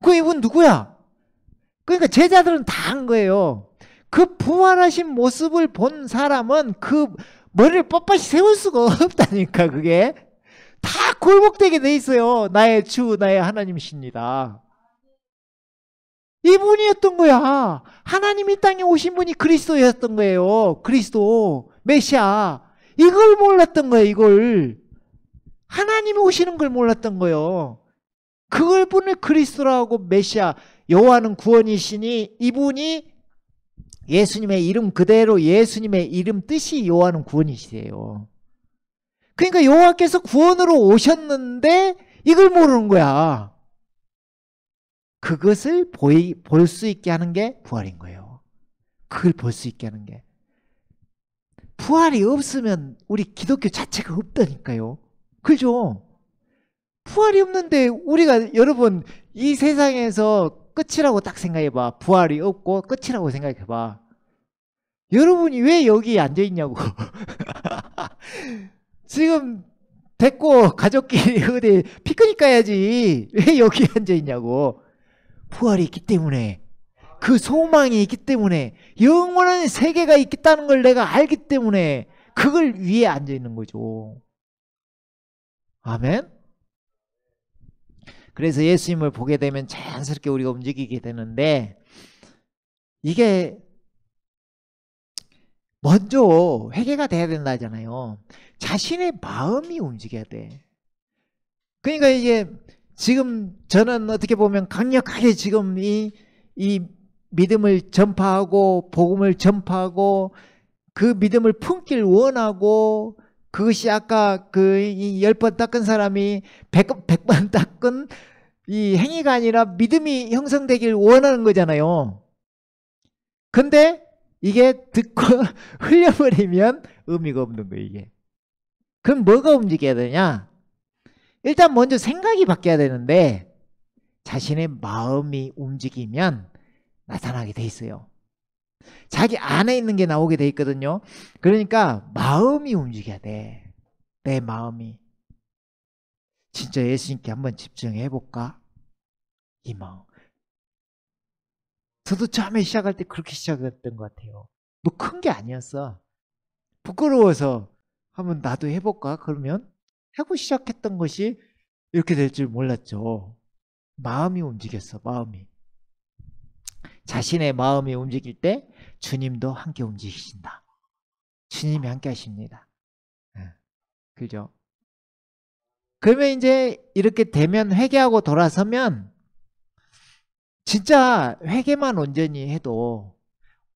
그 이분 누구야? 그러니까 제자들은 다 한 거예요. 그 부활하신 모습을 본 사람은 그 머리를 뻣뻣이 세울 수가 없다니까. 그게 다 굴복되게 돼 있어요. 나의 주 나의 하나님이십니다. 이분이었던 거야. 하나님이 땅에 오신 분이 그리스도였던 거예요. 그리스도 메시아. 이걸 몰랐던 거예요. 이걸 하나님이 오시는 걸 몰랐던 거예요. 그걸 분을 그리스도라고 메시아, 여호와는 구원이시니 이분이 예수님의 이름 그대로 예수님의 이름 뜻이 여호와는 구원이시래요. 그러니까 여호와께서 구원으로 오셨는데 이걸 모르는 거야. 그것을 볼 수 있게 하는 게 부활인 거예요. 그걸 볼 수 있게 하는 게. 부활이 없으면 우리 기독교 자체가 없다니까요. 그죠? 부활이 없는데 우리가 여러분 이 세상에서 끝이라고 딱 생각해봐. 부활이 없고 끝이라고 생각해봐. 여러분이 왜 여기 앉아있냐고. 지금 됐고 가족끼리 어디 피크닉 가야지. 왜 여기 앉아있냐고. 부활이 있기 때문에, 그 소망이 있기 때문에, 영원한 세계가 있다는 걸 내가 알기 때문에 그걸 위에 앉아있는 거죠. 아멘. 그래서 예수님을 보게 되면 자연스럽게 우리가 움직이게 되는데, 이게 먼저 회개가 돼야 된다잖아요. 자신의 마음이 움직여야 돼. 그러니까 이게 지금 저는 어떻게 보면 강력하게 지금 이 믿음을 전파하고 복음을 전파하고 그 믿음을 품길 원하고, 그것이 아까 그 10번 닦은 사람이 100번 닦은 이 행위가 아니라 믿음이 형성되길 원하는 거잖아요. 근데 이게 듣고 흘려버리면 의미가 없는 거예요, 이게. 그럼 뭐가 움직여야 되냐? 일단 먼저 생각이 바뀌어야 되는데, 자신의 마음이 움직이면 나타나게 돼 있어요. 자기 안에 있는 게 나오게 돼 있거든요. 그러니까 마음이 움직여야 돼. 내 마음이. 진짜 예수님께 한번 집중해 볼까? 이 마음. 저도 처음에 시작할 때 그렇게 시작했던 것 같아요. 뭐 큰 게 아니었어. 부끄러워서 한번 나도 해볼까? 그러면 하고 시작했던 것이 이렇게 될 줄 몰랐죠. 마음이 움직였어, 마음이. 자신의 마음이 움직일 때 주님도 함께 움직이신다. 주님이 함께 하십니다. 그죠? 그러면 이제 이렇게 되면, 회개하고 돌아서면 진짜 회개만 온전히 해도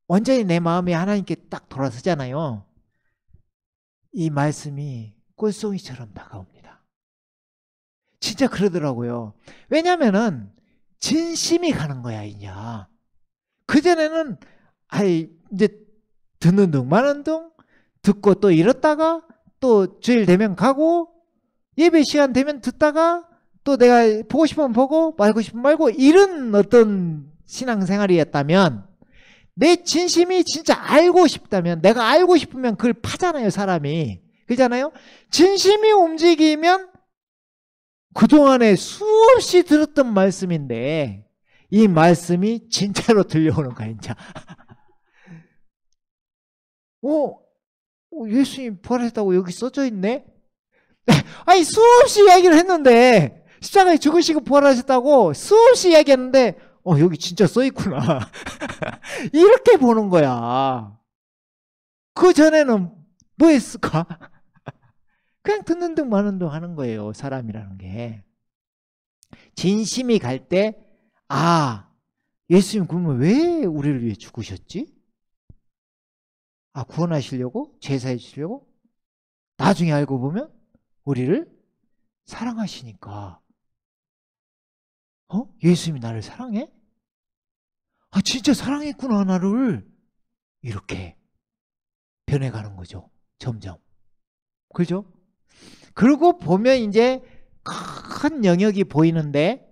완전히 내 마음이 하나님께 딱 돌아서잖아요. 이 말씀이 꿀송이처럼 다가옵니다. 진짜 그러더라고요. 왜냐면은 진심이 가는 거야, 이제. 그전에는 이제 듣는 둥 마는 둥, 듣고 또 이렇다가 또 주일 되면 가고, 예배 시간 되면 듣다가 또 내가 보고 싶으면 보고 말고 싶으면 말고, 이런 어떤 신앙생활이었다면, 내 진심이 진짜 알고 싶다면, 내가 알고 싶으면 그걸 파잖아요, 사람이. 그렇잖아요? 진심이 움직이면 그동안에 수없이 들었던 말씀인데 이 말씀이 진짜로 들려오는 거야, 이제. 예수님 부활했다고 여기 써져 있네? 아니, 수없이 이야기를 했는데, 십자가에 죽으시고 부활하셨다고 수없이 이야기했는데, 여기 진짜 써 있구나. 이렇게 보는 거야. 그 전에는 뭐 했을까? 그냥 듣는 둥 마는 둥 하는 거예요, 사람이라는 게. 진심이 갈 때, 예수님 그러면 왜 우리를 위해 죽으셨지? 구원하시려고? 제사해 주시려고? 나중에 알고 보면 우리를 사랑하시니까. 예수님이 나를 사랑해? 진짜 사랑했구나, 나를. 이렇게 변해가는 거죠, 점점. 그죠? 그러고 보면 이제 큰 영역이 보이는데,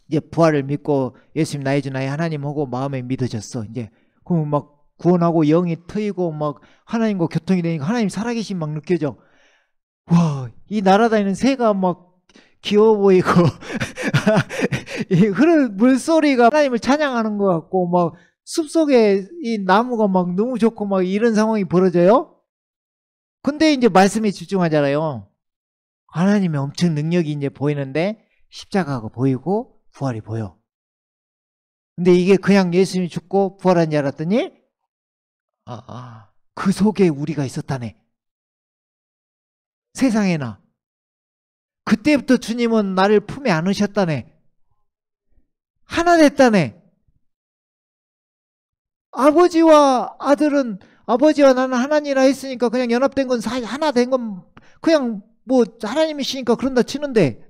이제 부활을 믿고 예수님 나의 주 나의 하나님 하고 마음에 믿어졌어. 이제 그럼 막 구원하고 영이 트이고 막 하나님과 교통이 되니까 하나님 살아계신 막 느껴져. 와, 이 날아다니는 새가 막 귀여워 보이고 그런 물소리가 하나님을 찬양하는 것 같고, 막 숲속에 이 나무가 막 너무 좋고 막 이런 상황이 벌어져요. 근데 이제 말씀에 집중하잖아요. 하나님의 엄청 능력이 이제 보이는데, 십자가가 보이고 부활이 보여. 근데 이게 그냥 예수님이 죽고 부활한 줄 알았더니 그 속에 우리가 있었다네. 세상에나. 그때부터 주님은 나를 품에 안으셨다네. 하나 됐다네. 아버지와 아들은, 아버지와 나는 하나니라 했으니까 그냥 연합된 건 하나 된 건 그냥 뭐 하나님이시니까 그런다 치는데,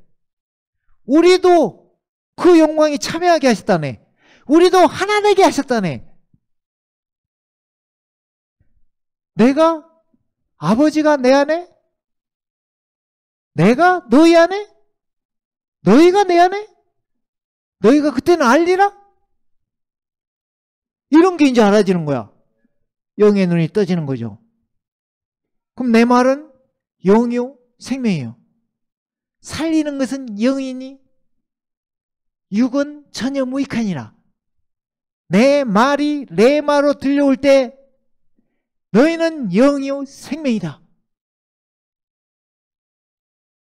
우리도 그 영광이 참여하게 하셨다네. 우리도 하나 되게 하셨다네. 내가, 아버지가 내 안에, 내가 너희 안에, 너희가 내 안에? 너희가 그때는 알리라? 이런 게 이제 알아지는 거야. 영의 눈이 떠지는 거죠. 그럼 내 말은 영이요, 생명이요. 살리는 것은 영이니 육은 전혀 무익하니라. 내 말이 레마로 들려올 때 너희는 영이요 생명이다.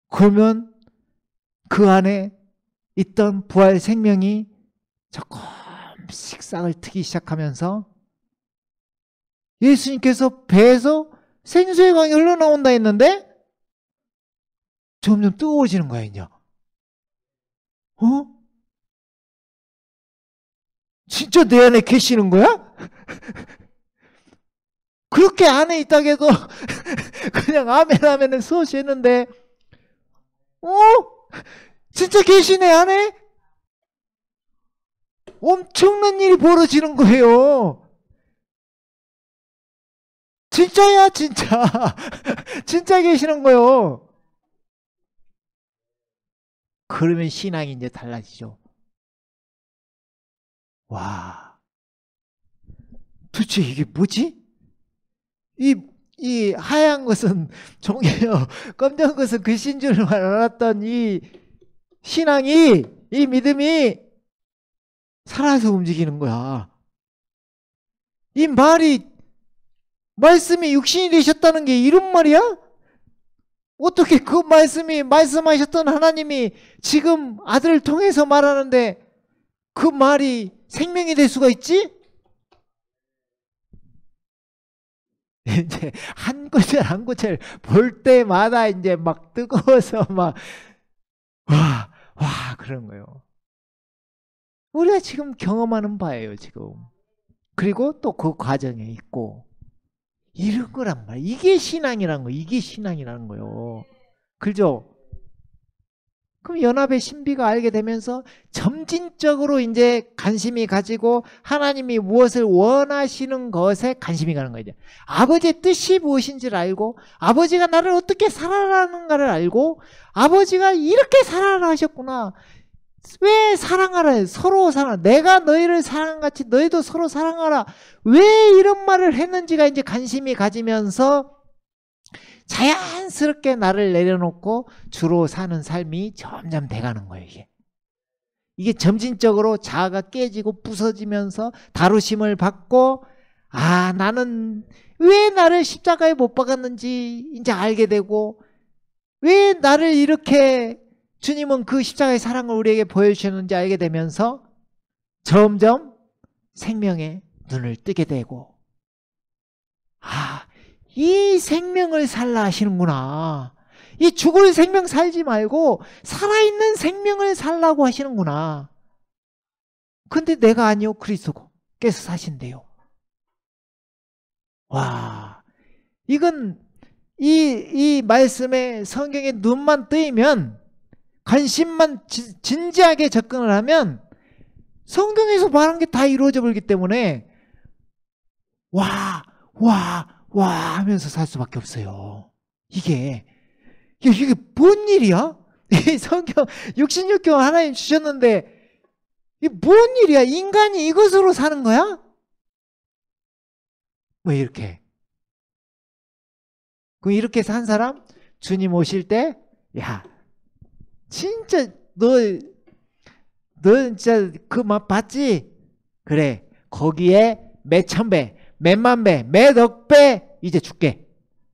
그러면 그 안에 있던 부활 생명이 조금씩 싹을 트기 시작하면서 예수님께서 배에서 생수의 강이 흘러나온다 했는데 점점 뜨거워지는 거야 이제. 진짜 내 안에 계시는 거야? 그렇게 안에 있다고 해도 그냥 아멘 하면은 수없이 했는데 진짜 계시네 안에? 엄청난 일이 벌어지는 거예요. 진짜야 진짜. 진짜 계시는 거예요. 그러면 신앙이 이제 달라지죠. 와, 도대체 이게 뭐지? 이 하얀 것은 종이요, 검정 것은 글씨인 줄 알았던 이 신앙이, 이 믿음이 살아서 움직이는 거야. 이 말씀이 육신이 되셨다는 게 이런 말이야? 어떻게 그 말씀이 말씀하셨던 하나님이 지금 아들을 통해서 말하는데 그 말이 생명이 될 수가 있지? 이제 한 구절 한 구절 볼 때마다 이제 막 뜨거워서 막 와 그런 거예요. 우리가 지금 경험하는 바예요 지금. 그리고 또 그 과정에 있고 이런 거란 말이야. 이게 신앙이라는 거예요. 이게 신앙이라는 거예요. 그죠? 그럼 연합의 신비가 알게 되면서 점진적으로 이제 관심이 가지고 하나님이 무엇을 원하시는 것에 관심이 가는 거죠. 아버지의 뜻이 무엇인지를 알고 아버지가 나를 어떻게 살아라는가를 알고 아버지가 이렇게 살아라 하셨구나. 왜 사랑하라? 서로 사랑. 내가 너희를 사랑같이 너희도 서로 사랑하라. 왜 이런 말을 했는지가 이제 관심이 가지면서 자연스럽게 나를 내려놓고 주로 사는 삶이 점점 돼가는 거예요. 이게 점진적으로 자아가 깨지고 부서지면서 다루심을 받고 나는 왜 나를 십자가에 못 박았는지 이제 알게 되고 왜 나를 이렇게 주님은 그 십자가의 사랑을 우리에게 보여주셨는지 알게 되면서 점점 생명의 눈을 뜨게 되고 이 생명을 살라 하시는구나. 이 죽을 생명 살지 말고 살아있는 생명을 살라고 하시는구나. 근데 내가 아니요 그리스도께서 사신대요. 와, 이건 이 말씀에 성경에 눈만 뜨이면 관심만 진지하게 접근을 하면 성경에서 말한 게 다 이루어져 버리기 때문에 와 하면서 살 수밖에 없어요. 이게 뭔 일이야? 이 성경 66경 하나님 주셨는데 이게 뭔 일이야? 인간이 이것으로 사는 거야? 뭐 이렇게. 그럼 이렇게 산 사람 주님 오실 때 진짜 너 진짜 그 맛 봤지? 그래 거기에 몇 천 배, 몇만 배, 몇억 배 이제 줄게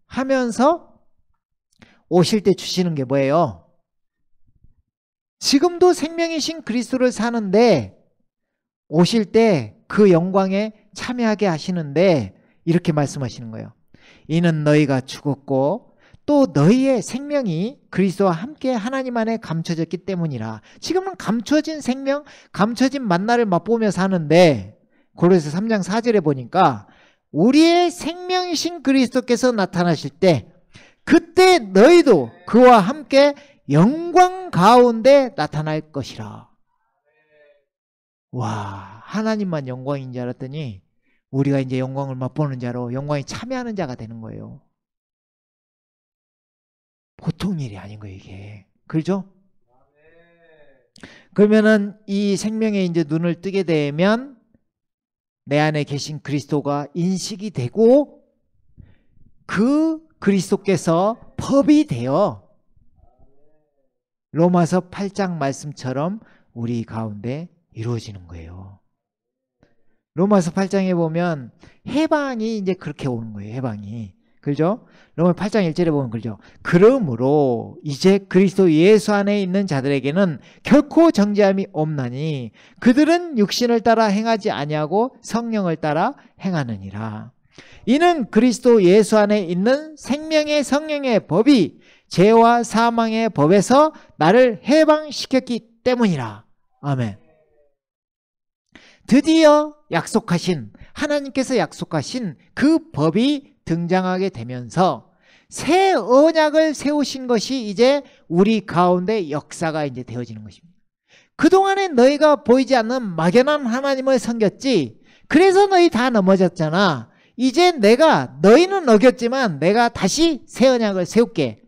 하면서 오실 때 주시는 게 뭐예요? 지금도 생명이신 그리스도를 사는데 오실 때 그 영광에 참여하게 하시는데 이렇게 말씀하시는 거예요. 이는 너희가 죽었고 또 너희의 생명이 그리스도와 함께 하나님 안에 감춰졌기 때문이라. 지금은 감춰진 생명, 감춰진 만나를 맛보며 사는데 고린도서 3장 4절에 보니까 우리의 생명이신 그리스도께서 나타나실 때 그때 너희도 그와 함께 영광 가운데 나타날 것이라. 와, 하나님만 영광인 줄 알았더니 우리가 이제 영광을 맛보는 자로 영광에 참여하는 자가 되는 거예요. 보통 일이 아닌 거예요 이게. 그렇죠? 그러면은 이 생명에 이제 눈을 뜨게 되면 내 안에 계신 그리스도가 인식이 되고 그 그리스도께서 법이 되어 로마서 8장 말씀처럼 우리 가운데 이루어지는 거예요. 로마서 8장에 보면 해방이 이제 그렇게 오는 거예요. 해방이. 그죠? 로마 8장 1절에 보면 그죠? 그러므로 이제 그리스도 예수 안에 있는 자들에게는 결코 정죄함이 없나니 그들은 육신을 따라 행하지 아니하고 성령을 따라 행하느니라. 이는 그리스도 예수 안에 있는 생명의 성령의 법이 죄와 사망의 법에서 나를 해방시켰기 때문이라. 아멘. 드디어 약속하신, 하나님께서 약속하신 그 법이 등장하게 되면서 새 언약을 세우신 것이 이제 우리 가운데 역사가 이제 되어지는 것입니다. 그동안에 너희가 보이지 않는 막연한 하나님을 섬겼지. 그래서 너희 다 넘어졌잖아. 이제 내가, 너희는 어겼지만 내가 다시 새 언약을 세울게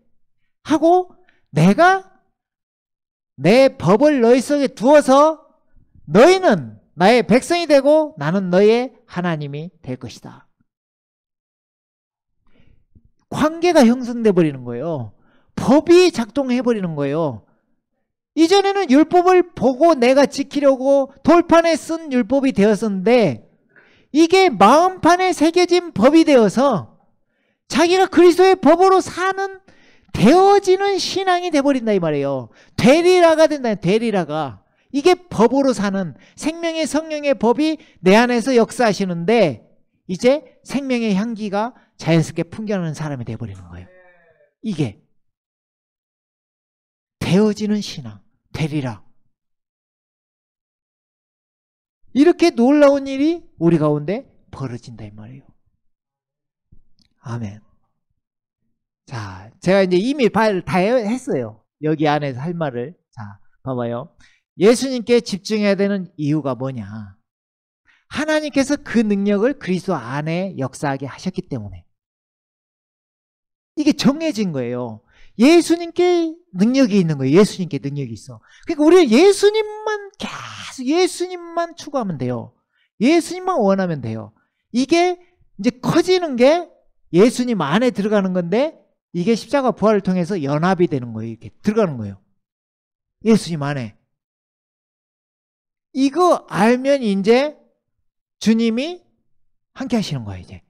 하고 내가 내 법을 너희 속에 두어서 너희는 나의 백성이 되고 나는 너희의 하나님이 될 것이다. 관계가 형성돼 버리는 거예요. 법이 작동해 버리는 거예요. 이전에는 율법을 보고 내가 지키려고 돌판에 쓴 율법이 되었었는데 이게 마음판에 새겨진 법이 되어서 자기가 그리스도의 법으로 사는 되어지는 신앙이 돼버린다 이 말이에요. 되리라가 된다. 되리라가. 이게 법으로 사는 생명의 성령의 법이 내 안에서 역사하시는데 이제 생명의 향기가 자연스럽게 풍겨나는 사람이 돼버리는 거예요. 이게 되어지는 신앙, 되리라. 이렇게 놀라운 일이 우리 가운데 벌어진다 이 말이에요. 아멘. 자, 제가 이제 이미 다 했어요. 여기 안에서 할 말을. 자, 봐봐요. 예수님께 집중해야 되는 이유가 뭐냐? 하나님께서 그 능력을 그리스도 안에 역사하게 하셨기 때문에. 이게 정해진 거예요. 예수님께 능력이 있는 거예요. 예수님께 능력이 있어. 그러니까 우리는 예수님만 계속 예수님만 추구하면 돼요. 예수님만 원하면 돼요. 이게 이제 커지는 게 예수님 안에 들어가는 건데 이게 십자가 부활을 통해서 연합이 되는 거예요. 이렇게 들어가는 거예요. 예수님 안에. 이거 알면 이제 주님이 함께 하시는 거예요. 이제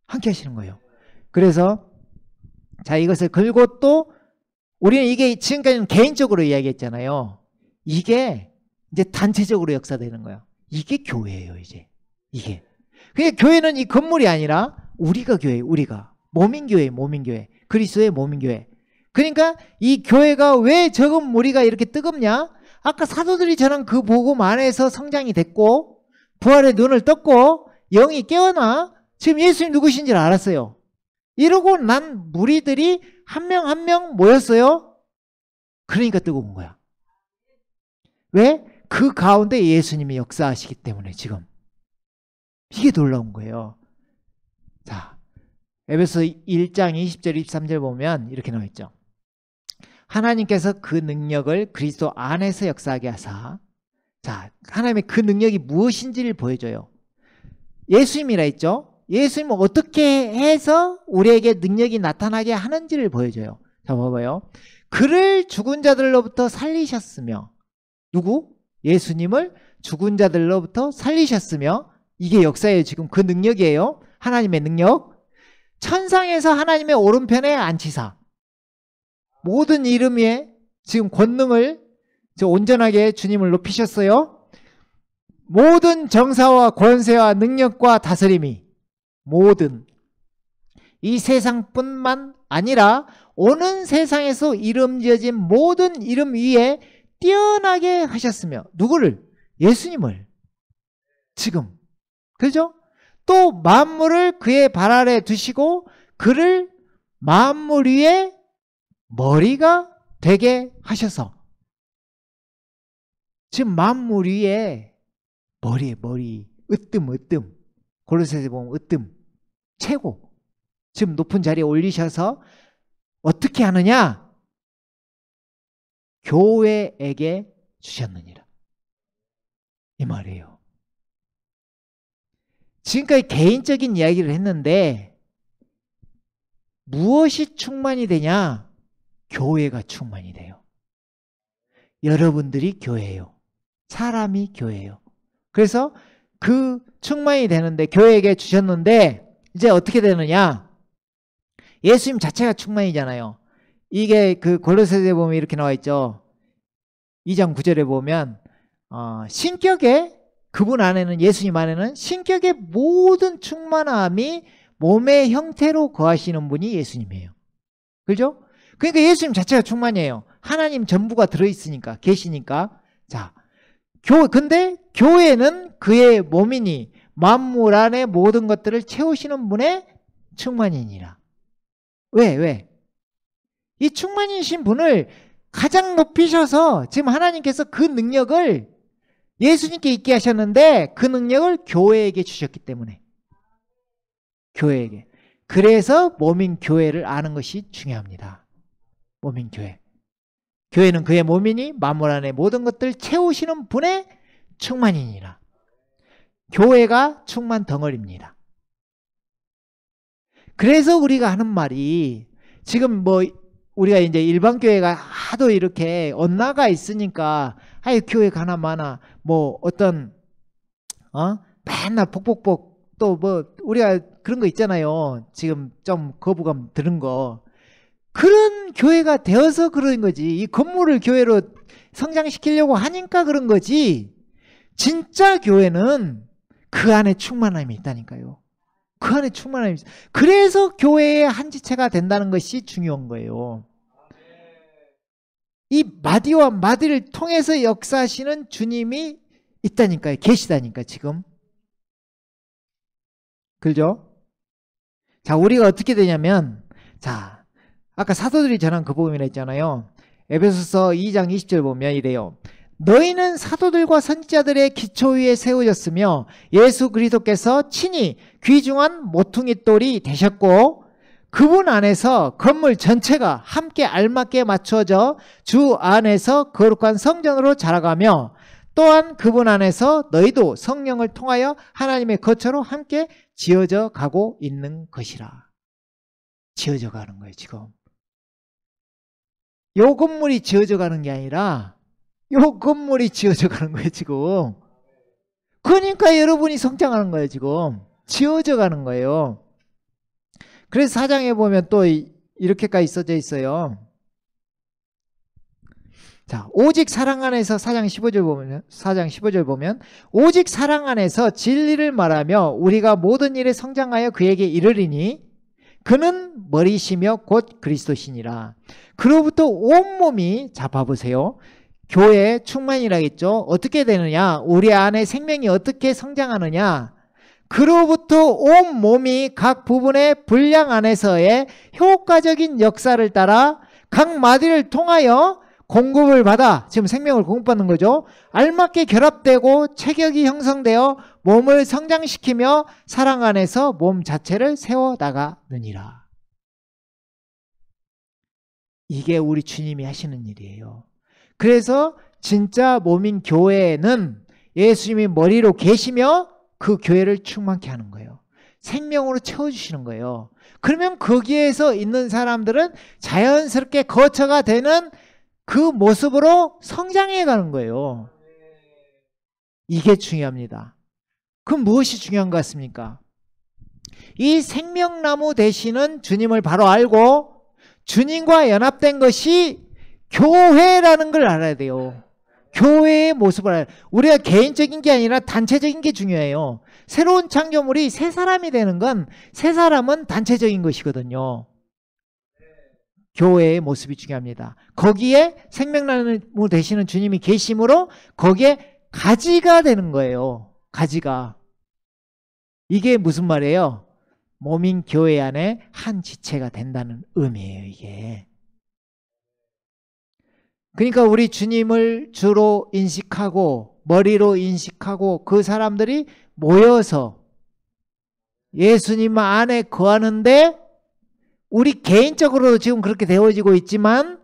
함께 하시는 거예요. 그래서 자, 이것을 그리고 또 우리는 이게 지금까지는 개인적으로 이야기했잖아요. 이게 이제 단체적으로 역사되는 거예요. 이게 교회예요. 이제 이게. 그러니까 교회는 이 건물이 아니라 우리가 교회예요. 우리가 몸인 교회, 몸인 교회, 그리스도의 몸인 교회. 그러니까 이 교회가 왜 적은 무리가 이렇게 뜨겁냐? 아까 사도들이 전한 그 복음 안에서 성장이 됐고 부활의 눈을 떴고 영이 깨어나 지금 예수님 누구신지를 알았어요. 이러고 난 무리들이 한 명 한 명 모였어요. 그러니까 뜨거운 거야. 왜? 그 가운데 예수님이 역사하시기 때문에 지금. 이게 놀라운 거예요. 자, 에베소 1장 20절 23절 보면 이렇게 나와 있죠. 하나님께서 그 능력을 그리스도 안에서 역사하게 하사. 자, 하나님의 그 능력이 무엇인지를 보여줘요. 예수님이라 했죠. 예수님은 어떻게 해서 우리에게 능력이 나타나게 하는지를 보여줘요. 자, 봐봐요. 그를 죽은 자들로부터 살리셨으며. 누구? 예수님을 죽은 자들로부터 살리셨으며. 이게 역사예요. 지금 그 능력이에요. 하나님의 능력. 천상에서 하나님의 오른편에 앉히사. 모든 이름 위에 지금 권능을 온전하게 주님을 높이셨어요. 모든 정사와 권세와 능력과 다스림이 모든 이 세상뿐만 아니라 오는 세상에서 이름 지어진 모든 이름 위에 뛰어나게 하셨으며 누구를? 예수님을 지금 그죠? 또 만물을 그의 발 아래 두시고 그를 만물 위에 머리가 되게 하셔서 지금 만물 위에 머리에 머리 으뜸 골로새서 보면 으뜸 최고 지금 높은 자리에 올리셔서 어떻게 하느냐? 교회에게 주셨느니라. 이 말이에요. 지금까지 개인적인 이야기를 했는데 무엇이 충만이 되냐? 교회가 충만이 돼요. 여러분들이 교회예요. 사람이 교회예요. 그래서 그 충만이 되는데 교회에게 주셨는데 이제 어떻게 되느냐? 예수님 자체가 충만이잖아요. 이게 그 골로새서에 보면 이렇게 나와 있죠. 2장 9절에 보면 신격의 그분 안에는 예수님 안에는 신격의 모든 충만함이 몸의 형태로 거하시는 분이 예수님이에요. 그죠? 그러니까 예수님 자체가 충만이에요. 하나님 전부가 들어있으니까 계시니까. 자, 근데 교회는 그의 몸이니 만물 안에 모든 것들을 채우시는 분의 충만이니라. 왜? 이 충만이신 분을 가장 높이셔서 지금 하나님께서 그 능력을 예수님께 있게 하셨는데 그 능력을 교회에게 주셨기 때문에. 교회에게. 그래서 몸인 교회를 아는 것이 중요합니다. 몸인 교회. 교회는 그의 몸이니 만물 안에 모든 것들을 채우시는 분의 충만이니라. 교회가 충만 덩어리입니다. 그래서 우리가 하는 말이 지금 뭐 우리가 이제 일반 교회가 하도 이렇게 엇나가 있으니까 아유 교회 가나 마나 뭐 어떤 맨날 복복복 또 뭐 우리가 그런 거 있잖아요. 지금 좀 거부감 드는 거. 그런 교회가 되어서 그런 거지. 이 건물을 교회로 성장시키려고 하니까 그런 거지. 진짜 교회는 그 안에 충만함이 있다니까요. 그 안에 충만함이 있어요. 그래서 교회의 한 지체가 된다는 것이 중요한 거예요. 이 마디와 마디를 통해서 역사하시는 주님이 있다니까요. 계시다니까 지금. 그죠? 자, 우리가 어떻게 되냐면 자, 아까 사도들이 전한 그 복음이라 했잖아요. 에베소서 2장 20절 보면 이래요. 너희는 사도들과 선지자들의 기초 위에 세워졌으며 예수 그리스도께서 친히 귀중한 모퉁이 돌이 되셨고 그분 안에서 건물 전체가 함께 알맞게 맞춰져 주 안에서 거룩한 성전으로 자라가며 또한 그분 안에서 너희도 성령을 통하여 하나님의 거처로 함께 지어져 가고 있는 것이라. 지어져 가는 거예요 지금. 요 건물이 지어져 가는 게 아니라 요 건물이 지어져 가는 거예요 지금. 그러니까 여러분이 성장하는 거예요 지금. 지어져 가는 거예요. 그래서 4장에 보면 또 이렇게까지 써져 있어요. 자, 오직 사랑 안에서 4장 15절 보면 오직 사랑 안에서 진리를 말하며 우리가 모든 일에 성장하여 그에게 이르리니 그는 머리시며 곧 그리스도시니라. 그로부터 온몸이, 자 봐보세요. 교회 충만이라겠죠. 어떻게 되느냐? 우리 안에 생명이 어떻게 성장하느냐? 그로부터 온몸이 각 부분의 분량 안에서의 효과적인 역사를 따라 각 마디를 통하여 공급을 받아, 지금 생명을 공급받는 거죠. 알맞게 결합되고 체격이 형성되어 몸을 성장시키며 사랑 안에서 몸 자체를 세워나가느니라. 이게 우리 주님이 하시는 일이에요. 그래서 진짜 몸인 교회는 예수님이 머리로 계시며 그 교회를 충만케 하는 거예요. 생명으로 채워주시는 거예요. 그러면 거기에서 있는 사람들은 자연스럽게 거처가 되는 그 모습으로 성장해 가는 거예요. 이게 중요합니다. 그럼 무엇이 중요한 것 같습니까? 이 생명나무 되시는 주님을 바로 알고 주님과 연합된 것이 교회라는 걸 알아야 돼요. 교회의 모습을 알아야 돼요. 우리가 개인적인 게 아니라 단체적인 게 중요해요. 새로운 창조물이 새 사람이 되는 건 새 사람은 단체적인 것이거든요. 교회의 모습이 중요합니다. 거기에 생명나무 되시는 주님이 계심으로 거기에 가지가 되는 거예요. 가지가. 이게 무슨 말이에요? 몸인 교회 안에 한 지체가 된다는 의미예요. 이게. 그러니까 우리 주님을 주로 인식하고 머리로 인식하고 그 사람들이 모여서 예수님 안에 거하는데 우리 개인적으로도 지금 그렇게 되어지고 있지만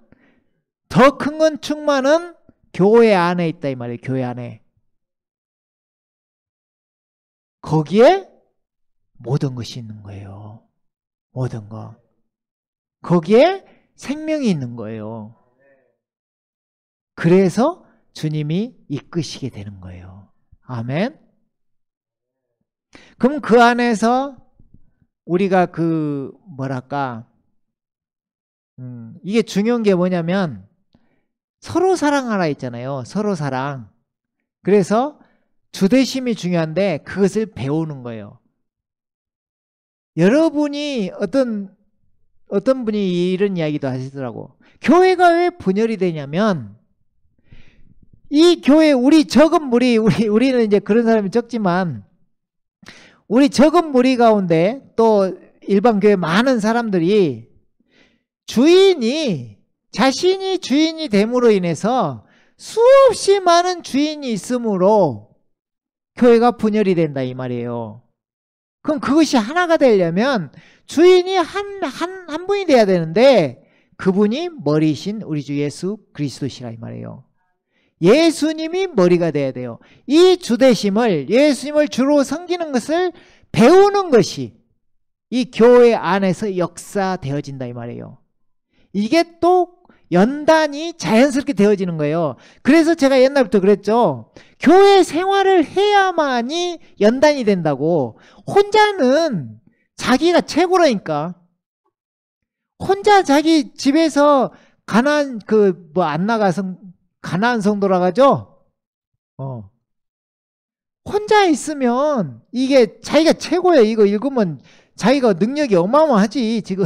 더 큰 건 충만은 교회 안에 있다 이 말이에요. 교회 안에. 거기에 모든 것이 있는 거예요. 모든 거. 거기에 생명이 있는 거예요. 그래서 주님이 이끄시게 되는 거예요. 아멘. 그럼 그 안에서 우리가 이게 중요한 게 뭐냐면 서로 사랑하라 했잖아요. 서로 사랑. 그래서 주대심이 중요한데 그것을 배우는 거예요. 여러분이 어떤 분이 이런 이야기도 하시더라고. 교회가 왜 분열이 되냐면 이 교회 우리 적은 무리 우리는 이제 그런 사람이 적지만 우리 적은 무리 가운데 또 일반 교회 많은 사람들이 자신이 주인이 됨으로 인해서 수없이 많은 주인이 있으므로 교회가 분열이 된다 이 말이에요. 그럼 그것이 하나가 되려면 주인이 한 분이 돼야 되는데 그분이 머리신 우리 주 예수 그리스도시라 이 말이에요. 예수님이 머리가 돼야 돼요. 이 주대심을 예수님을 주로 섬기는 것을 배우는 것이 이 교회 안에서 역사되어진다 이 말이에요. 이게 또 연단이 자연스럽게 되어지는 거예요. 그래서 제가 옛날부터 그랬죠. 교회 생활을 해야만이 연단이 된다고. 혼자는 자기가 최고라니까. 혼자 자기 집에서 안 나가서 가난한 성도라 가죠. 혼자 있으면 이게 자기가 최고야. 이거 읽으면 자기가 능력이 어마어마하지 지금.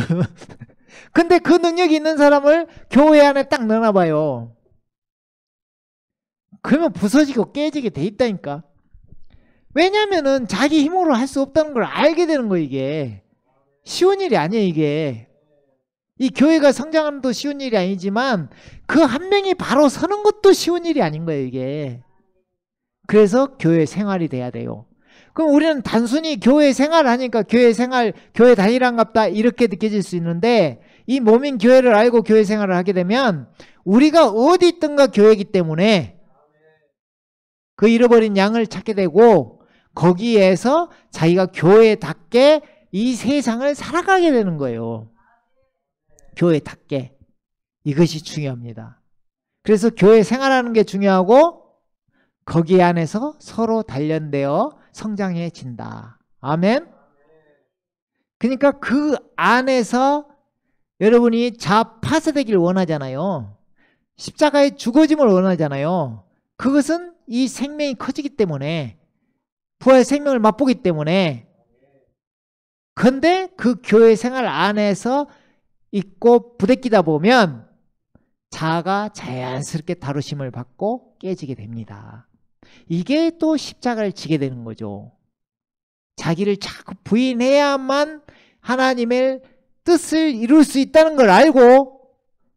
근데 그 능력이 있는 사람을 교회 안에 딱 넣어놔봐요. 그러면 부서지고 깨지게 돼 있다니까. 왜냐면은 자기 힘으로 할 수 없다는 걸 알게 되는 거예요. 이게 쉬운 일이 아니에요. 이게 이 교회가 성장하는 것도 쉬운 일이 아니지만 그 한 명이 바로 서는 것도 쉬운 일이 아닌 거예요. 이게. 그래서 교회 생활이 돼야 돼요. 그럼 우리는 단순히 교회 생활을 하니까 교회 다니란갑다 이렇게 느껴질 수 있는데 이 몸인 교회를 알고 교회 생활을 하게 되면 우리가 어디 있든가 교회이기 때문에 그 잃어버린 양을 찾게 되고 거기에서 자기가 교회답게 이 세상을 살아가게 되는 거예요. 교회답게. 이것이 중요합니다. 그래서 교회 생활하는 게 중요하고 거기 안에서 서로 단련되어 성장해진다. 아멘. 그러니까 그 안에서 여러분이 자파쇄되기를 원하잖아요. 십자가에 죽어짐을 원하잖아요. 그것은 이 생명이 커지기 때문에 부활의 생명을 맛보기 때문에 그런데 그 교회 생활 안에서 있고 부대끼다 보면 자아가 자연스럽게 다루심을 받고 깨지게 됩니다. 이게 또 십자가를 지게 되는 거죠. 자기를 자꾸 부인해야만 하나님의 뜻을 이룰 수 있다는 걸 알고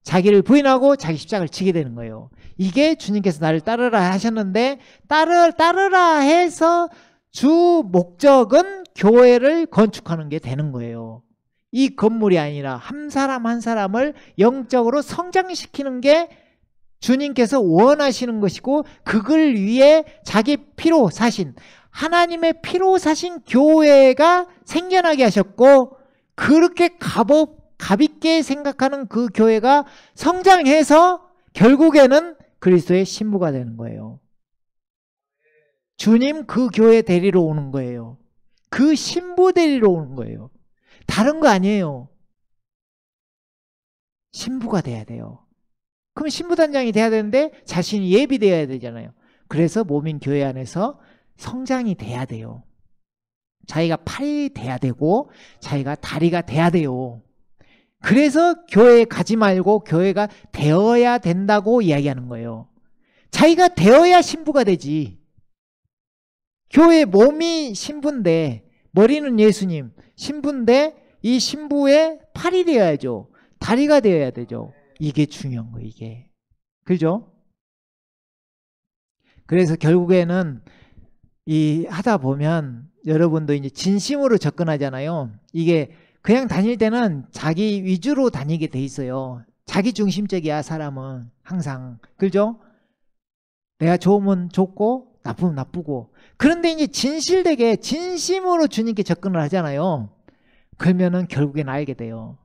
자기를 부인하고 자기 십자가를 지게 되는 거예요. 이게 주님께서 나를 따르라 하셨는데 따르라 해서 주 목적은 교회를 건축하는 게 되는 거예요. 이 건물이 아니라 한 사람 한 사람을 영적으로 성장시키는 게 주님께서 원하시는 것이고 그걸 위해 자기 피로 사신 하나님의 피로 사신 교회가 생겨나게 하셨고 그렇게 가볍게 생각하는 그 교회가 성장해서 결국에는 그리스도의 신부가 되는 거예요. 주님 그 교회 데리러 오는 거예요. 그 신부 데리러 오는 거예요. 다른 거 아니에요. 신부가 돼야 돼요. 그럼 신부단장이 돼야 되는데 자신이 예비되어야 되잖아요. 그래서 몸인 교회 안에서 성장이 돼야 돼요. 자기가 팔이 돼야 되고 자기가 다리가 돼야 돼요. 그래서 교회에 가지 말고 교회가 되어야 된다고 이야기하는 거예요. 자기가 되어야 신부가 되지. 교회 몸이 신부인데 머리는 예수님 신부인데 이 신부의 팔이 되어야죠. 다리가 되어야 되죠. 이게 중요한 거예요. 이게. 그죠? 그래서 결국에는 하다 보면 여러분도 이제 진심으로 접근하잖아요. 이게 그냥 다닐 때는 자기 위주로 다니게 돼 있어요. 자기 중심적이야 사람은 항상. 그죠? 내가 좋으면 좋고 나쁘면 나쁘고. 그런데 이제 진실되게 진심으로 주님께 접근을 하잖아요. 그러면은 결국엔 알게 돼요.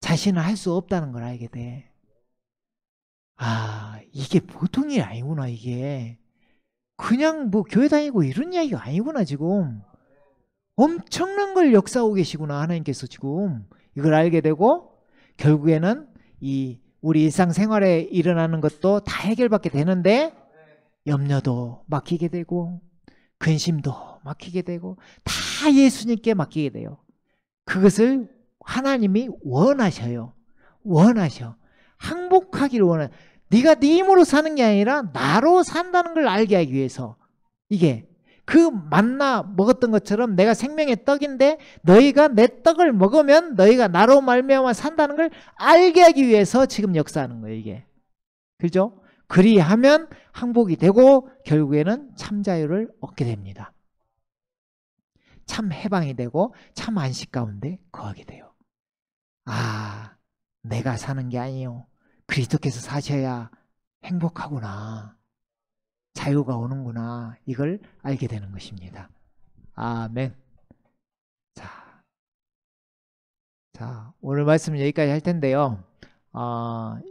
자신은 할 수 없다는 걸 알게 돼. 아, 이게 보통 일이 아니구나, 이게. 그냥 뭐 교회 다니고 이런 이야기가 아니구나, 지금. 엄청난 걸 역사하고 계시구나, 하나님께서 지금. 이걸 알게 되고, 결국에는 이 우리 일상생활에 일어나는 것도 다 해결받게 되는데, 염려도 맡기게 되고, 근심도 맡기게 되고, 다 예수님께 맡기게 돼요. 그것을 하나님이 원하셔요. 원하셔. 항복하기를 원해. 네가 네 힘으로 사는 게 아니라 나로 산다는 걸 알게 하기 위해서. 이게 그 만나 먹었던 것처럼 내가 생명의 떡인데 너희가 내 떡을 먹으면 너희가 나로 말미암아 산다는 걸 알게 하기 위해서 지금 역사하는 거예요, 이게. 그죠? 그리하면 항복이 되고 결국에는 참 자유를 얻게 됩니다. 참 해방이 되고 참 안식 가운데 거하게 돼요. 아, 내가 사는 게 아니요. 그리스도께서 사셔야 행복하구나. 자유가 오는구나. 이걸 알게 되는 것입니다. 아멘. 자, 오늘 말씀은 여기까지 할 텐데요.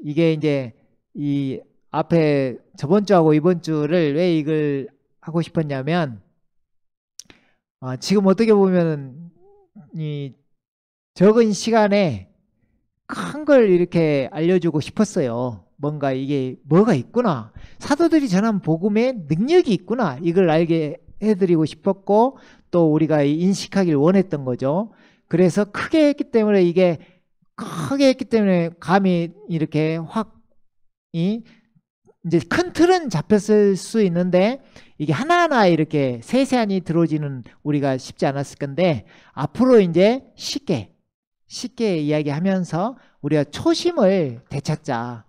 이게 이제 이 앞에 저번 주하고 이번 주를 왜 이걸 하고 싶었냐면, 지금 어떻게 보면 이 적은 시간에 큰 걸 이렇게 알려주고 싶었어요. 뭔가 이게 뭐가 있구나. 사도들이 전한 복음에 능력이 있구나. 이걸 알게 해드리고 싶었고 또 우리가 인식하길 원했던 거죠. 그래서 크게 했기 때문에 이게 크게 했기 때문에 감히 이렇게 확 이제 큰 틀은 잡혔을 수 있는데 이게 하나하나 이렇게 세세하니 들어오지는 우리가 쉽지 않았을 건데 앞으로 이제 쉽게 이야기하면서 우리가 초심을 되찾자.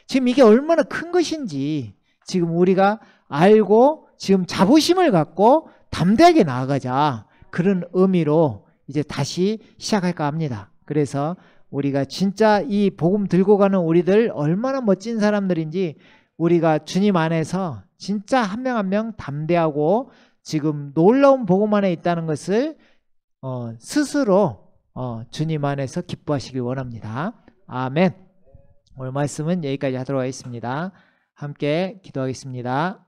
지금 이게 얼마나 큰 것인지 지금 우리가 알고 지금 자부심을 갖고 담대하게 나아가자. 그런 의미로 이제 다시 시작할까 합니다. 그래서 우리가 진짜 이 복음 들고 가는 우리들 얼마나 멋진 사람들인지 우리가 주님 안에서 진짜 한 명 한 명 담대하고 지금 놀라운 복음 안에 있다는 것을 스스로 주님 안에서 기뻐하시길 원합니다. 아멘. 오늘 말씀은 여기까지 하도록 하겠습니다. 함께 기도하겠습니다.